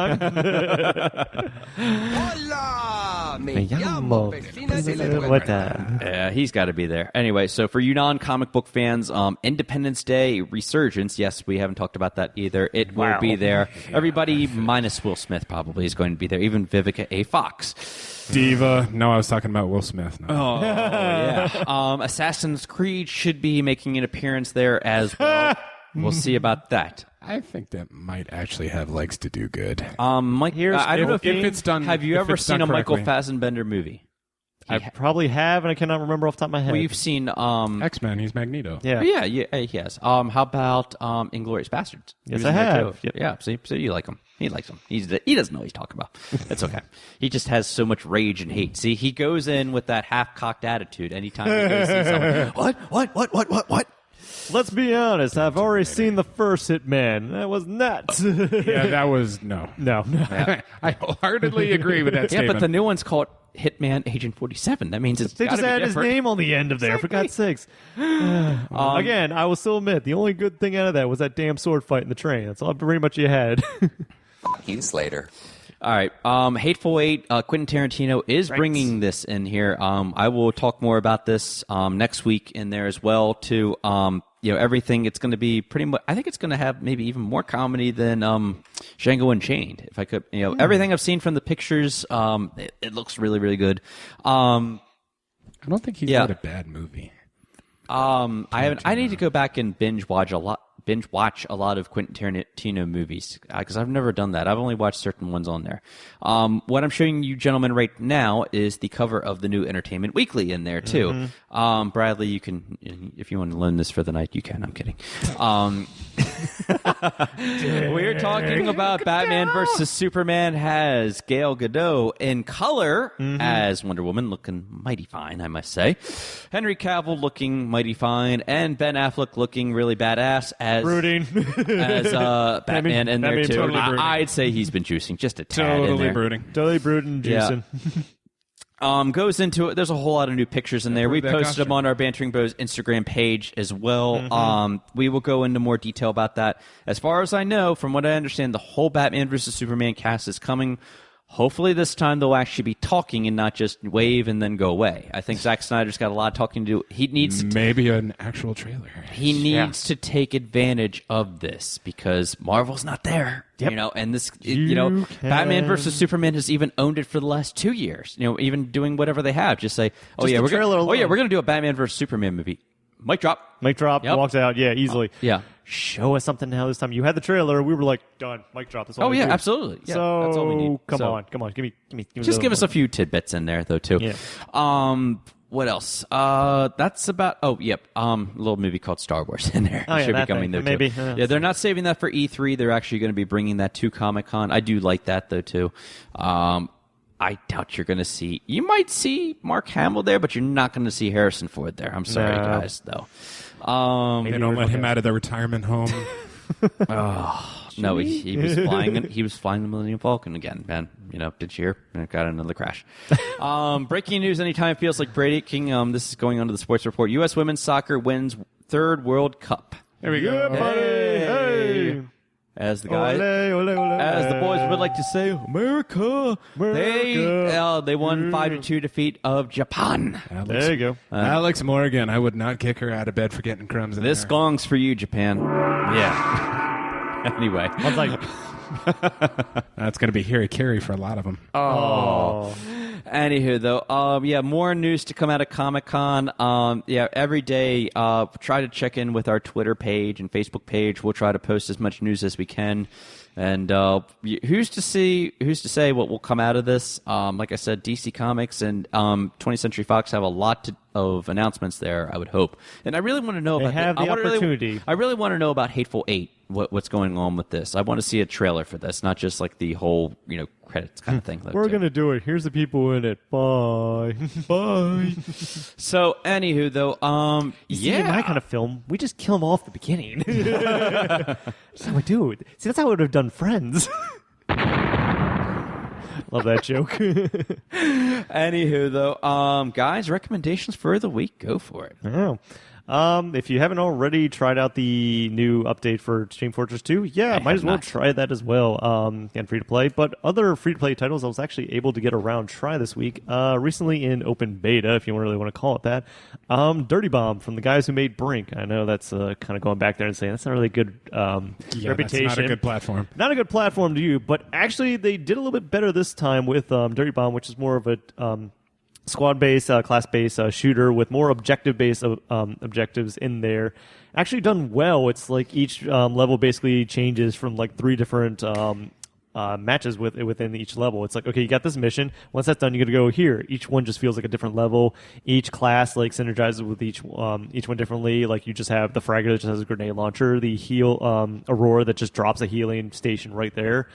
[SPEAKER 12] Hola, me llamo Vecinas y le
[SPEAKER 3] What
[SPEAKER 12] Duermen.
[SPEAKER 9] Yeah, he's got to be there. Anyway, so for you non-comic book fans, Independence Day Resurgence, yes, we haven't talked about that either. It will be there. Everybody minus Will Smith probably is going to be there, even Vivica A. Fox.
[SPEAKER 4] Diva. No, I was talking about Will Smith. No.
[SPEAKER 9] Oh, yeah. Assassin's Creed should be making an appearance there as well. We'll see about that.
[SPEAKER 4] I think that might actually have legs to do good.
[SPEAKER 9] Mike, I don't know if
[SPEAKER 4] it's done.
[SPEAKER 9] Have you ever seen a Michael
[SPEAKER 4] correctly.
[SPEAKER 9] Fassbender movie?
[SPEAKER 3] I probably have, and I cannot remember off the top of my head.
[SPEAKER 9] We've seen
[SPEAKER 4] X-Men. He's Magneto.
[SPEAKER 3] Yeah,
[SPEAKER 9] he has. How about Inglourious Bastards?
[SPEAKER 3] Yes, I have.
[SPEAKER 9] Yep. Yeah, see, so you like him. He likes him. He doesn't know what he's talking about. That's okay. He just has so much rage and hate. See, he goes in with that half-cocked attitude anytime he goes to see someone. What?
[SPEAKER 3] Let's be honest. I've already seen the first Hitman. That was nuts.
[SPEAKER 4] Yeah, that was no. I wholeheartly agree with that statement.
[SPEAKER 9] Yeah, but the new one's called Hitman Agent 47. That means it's
[SPEAKER 3] They just
[SPEAKER 9] gotta be
[SPEAKER 3] added his
[SPEAKER 9] different.
[SPEAKER 3] name on the end of there, for God's sakes. Again, I will still admit, the only good thing out of that was that damn sword fight in the train. That's all pretty much you had.
[SPEAKER 12] You Slater.
[SPEAKER 9] All right. Hateful Eight, Quentin Tarantino is bringing this in here. I will talk more about this next week in there as well, too. everything. It's going to be pretty much. I think it's going to have maybe even more comedy than Django Unchained. If I could, everything I've seen from the pictures, it looks really, really good.
[SPEAKER 4] I don't think he's made a bad movie.
[SPEAKER 9] I haven't. I need to go back and binge watch a lot of Quentin Tarantino movies because I've never done that. I've only watched certain ones on there. What I'm showing you gentlemen right now is the cover of the new Entertainment Weekly in there too. Bradley, you can, if you want to learn this for the night, you can. I'm kidding. We're talking about Batman versus Superman has Gal Gadot in color as Wonder Woman, looking mighty fine, I must say. Henry Cavill looking mighty fine, and Ben Affleck looking really badass as Batman in there too.
[SPEAKER 3] Totally
[SPEAKER 9] I'd say he's been juicing just a tad in there.
[SPEAKER 3] Totally brooding, juicing.
[SPEAKER 9] Goes into it. There's a whole lot of new pictures in there. We posted them on our Bantering Bohs Instagram page as well. We will go into more detail about that. As far as I know, from what I understand, the whole Batman versus Superman cast is coming. Hopefully this time they'll actually be talking and not just wave and then go away. I think Zack Snyder's got a lot of talking to do. He needs
[SPEAKER 4] maybe an actual trailer.
[SPEAKER 9] He needs to take advantage of this because Marvel's not there.
[SPEAKER 3] Yep.
[SPEAKER 9] And this, Batman versus Superman has even owned it for the last 2 years. Even doing whatever they have. Just say, we're going to do a Batman versus Superman movie. Mic drop.
[SPEAKER 3] Yep. Walks out. Yeah, easily.
[SPEAKER 9] Yeah.
[SPEAKER 3] Show us something now this time. You had the trailer. We were like, done. Mic drop. That's all we do.
[SPEAKER 9] Absolutely. Yeah,
[SPEAKER 3] so,
[SPEAKER 9] that's all we need.
[SPEAKER 3] Come on. Give me.
[SPEAKER 9] Just give us a few tidbits in there, though, too.
[SPEAKER 3] Yeah.
[SPEAKER 9] What else? That's about. A little movie called Star Wars in there. Should be coming there,
[SPEAKER 3] maybe.
[SPEAKER 9] Too. Yeah, they're not saving that for E3. They're actually going to be bringing that to Comic-Con. I do like that, though, too. I doubt you're going to see. You might see Mark Hamill there, but you're not going to see Harrison Ford there. I'm sorry, guys, though.
[SPEAKER 4] They don't let him out of the retirement home.
[SPEAKER 9] No, he was flying. He was flying the Millennium Falcon again, man. Did you hear? And it got another crash. Breaking news: anytime it feels like breaking. This is going on to the sports report. U.S. women's soccer wins third World Cup.
[SPEAKER 3] There we go, buddy. Hey.
[SPEAKER 9] As the guys, as the boys would like to say, America. They won 5-2 defeat of Japan.
[SPEAKER 3] There you go.
[SPEAKER 4] Alex Morgan. I would not kick her out of bed for getting crumbs in
[SPEAKER 9] This
[SPEAKER 4] there.
[SPEAKER 9] gong's for you, Japan. Yeah. Anyway,
[SPEAKER 3] I was like,
[SPEAKER 4] that's going to be Harry for a lot of them.
[SPEAKER 9] Oh. Anywho, though, more news to come out of Comic-Con. Every day, try to check in with our Twitter page and Facebook page. We'll try to post as much news as we can. And who's to say what will come out of this? Like I said, DC Comics and 20th Century Fox have a lot of announcements there, I would hope. And I really want to know about
[SPEAKER 3] the opportunity.
[SPEAKER 9] I really want to know about Hateful Eight. What's going on with this? I want to see a trailer for this, not just like the whole credits kind of thing.
[SPEAKER 3] We're gonna do it. Here's the people in it. Bye. Bye.
[SPEAKER 9] So, anywho, though,
[SPEAKER 3] in my kind of film, we just kill them off at the beginning. That's how we do it. See, that's how I would have done Friends. Love that joke.
[SPEAKER 9] Anywho, though, guys, recommendations for the week. Go for it.
[SPEAKER 3] Oh. If you haven't already tried out the new update for Team Fortress 2, might as well try that as well. And free to play. But other free to play titles I was actually able to get around try this week. Recently in open beta, if you really want to call it that. Dirty Bomb from the guys who made Brink. I know that's kind of going back there and saying that's not really a good reputation.
[SPEAKER 4] That's not a good platform.
[SPEAKER 3] Not a good platform to you, but actually they did a little bit better this time with Dirty Bomb, which is more of a squad-based, class-based shooter with more objective-based objectives in there. Actually done well. It's like each level basically changes from like 3 different matches within each level. It's like, okay, you got this mission. Once that's done, you're going to go here. Each one just feels like a different level. Each class like synergizes with each one differently. Like you just have the Fragger that just has a grenade launcher, the heal Aurora that just drops a healing station right there.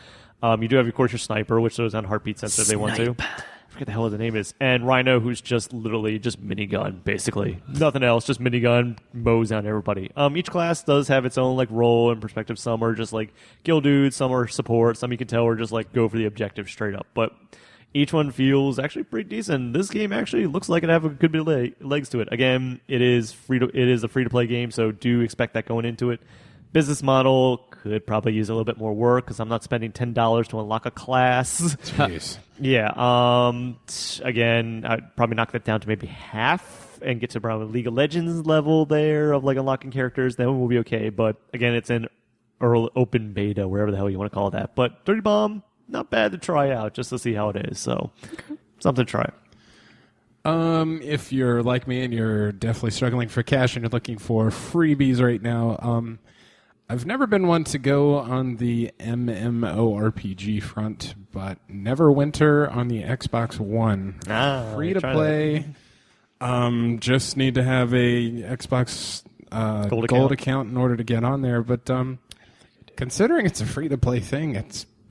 [SPEAKER 3] You do have, of course, your Sniper, which throws on heartbeat sensor if they want to. I forget the hell the name is. And Rhino, who's just literally just minigun, basically. Nothing else, just minigun, mows down everybody. Each class does have its own like role and perspective. Some are just like kill dudes, some are support, some you can tell are just like go for the objective straight up. But each one feels actually pretty decent. This game actually looks like it have a good bit of legs to it. Again, it is a free to play game, so do expect that going into it. Business model could probably use a little bit more work because I'm not spending $10 to unlock a class.
[SPEAKER 4] Jeez.
[SPEAKER 3] Yeah. Again, I'd probably knock that down to maybe half and get to probably League of Legends level there of like unlocking characters, then we'll be okay. But again, it's in early open beta, wherever the hell you want to call that. But Dirty Bomb, not bad to try out just to see how it is. So something to try.
[SPEAKER 4] If you're like me and you're definitely struggling for cash and you're looking for freebies right now, I've never been one to go on the MMORPG front, but Neverwinter on the Xbox One. Free to play. Just need to have a Xbox Gold account in order to get on there. But considering it's a free to play thing,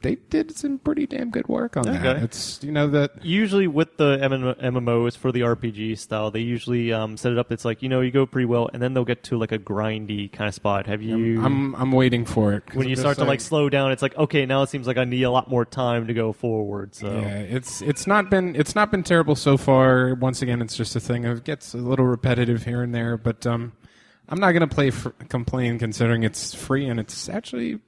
[SPEAKER 4] they did some pretty damn good work on that. It's that
[SPEAKER 3] usually with the MMOs for the RPG style, they usually set it up. It's like you go pretty well, and then they'll get to like a grindy kind of spot. Have you?
[SPEAKER 4] I'm waiting for it.
[SPEAKER 3] When you start to like slow down, it's like okay, now it seems like I need a lot more time to go forward. So
[SPEAKER 4] yeah, it's not been terrible so far. Once again, it's just a thing. It gets a little repetitive here and there, but I'm not going to complain considering it's free and it's actually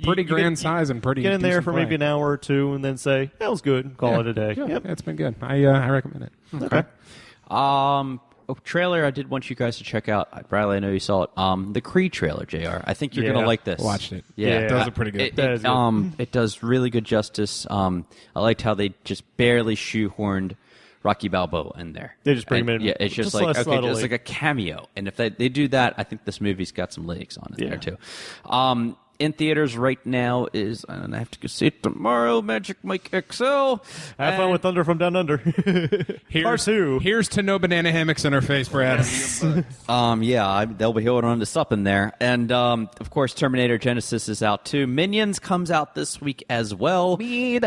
[SPEAKER 4] pretty grand size and pretty.
[SPEAKER 3] Get in there for
[SPEAKER 4] play.
[SPEAKER 3] maybe an hour or two and then say that was good. Call it a day.
[SPEAKER 4] Yeah, it's been good. I recommend it.
[SPEAKER 3] Okay.
[SPEAKER 9] Trailer I did want you guys to check out. Bradley, I know you saw it. The Creed trailer, JR. I think you're going to like this.
[SPEAKER 4] Watched it.
[SPEAKER 9] Yeah,
[SPEAKER 4] it does it pretty good.
[SPEAKER 9] It does really good justice. I liked how they just barely shoehorned Rocky Balboa in there.
[SPEAKER 3] They just bring him in.
[SPEAKER 9] Yeah, it's just like just like a cameo. And if they do that, I think this movie's got some legs on it there too. In theaters right now is, and I have to go see it tomorrow, Magic Mike XL.
[SPEAKER 3] Have fun with Thunder from Down Under. Part 2.
[SPEAKER 4] Here's to no banana hammocks in her face, Brad.
[SPEAKER 9] They'll be holding on to something there. And, of course, TerminatorGenisys is out too. Minions comes out this week as well. I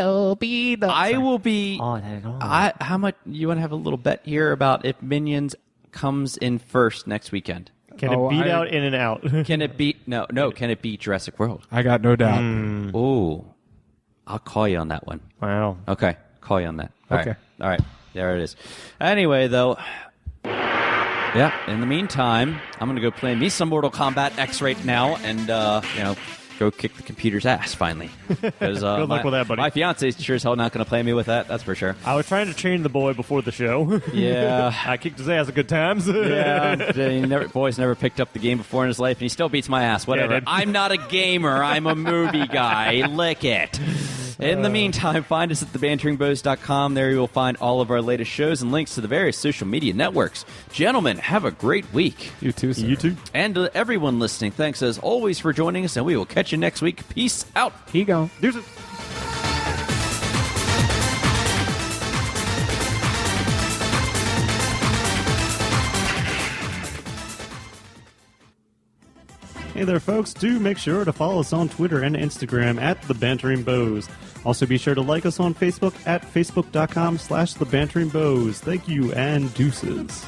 [SPEAKER 9] will be... how much... You want to have a little bet here about if Minions comes in first next weekend?
[SPEAKER 3] Can it beat out In and Out?
[SPEAKER 9] Can it beat... No. Can it beat Jurassic World?
[SPEAKER 4] I got no doubt.
[SPEAKER 9] Ooh. I'll call you on that one.
[SPEAKER 3] Wow.
[SPEAKER 9] Okay. Call you on that. All
[SPEAKER 4] okay.
[SPEAKER 9] All right. There it is. Anyway, though... Yeah, in the meantime, I'm going to go play me some Mortal Kombat X right now and, go kick the computer's ass, finally. Good
[SPEAKER 3] luck with that, buddy.
[SPEAKER 9] My fiance's sure as hell not going to play me with that, that's for sure.
[SPEAKER 3] I was trying to train the boy before the show.
[SPEAKER 9] Yeah.
[SPEAKER 3] I kicked his ass at good times.
[SPEAKER 9] Boy's never picked up the game before in his life, and he still beats my ass. Whatever. I'm not a gamer. I'm a movie guy. Lick it. In the meantime, find us at thebanteringbohs.com. There you will find all of our latest shows and links to the various social media networks. Gentlemen, have a great week.
[SPEAKER 4] You too, sir.
[SPEAKER 3] You too.
[SPEAKER 9] And to everyone listening, thanks as always for joining us, and we will catch you next week. Peace out.
[SPEAKER 4] Here you go.
[SPEAKER 3] Deuces. Hey there, folks. Do make sure to follow us on Twitter and Instagram at The Bantering Bohs. Also, be sure to like us on Facebook at facebook.com/The Bantering Bohs. Thank you, and deuces.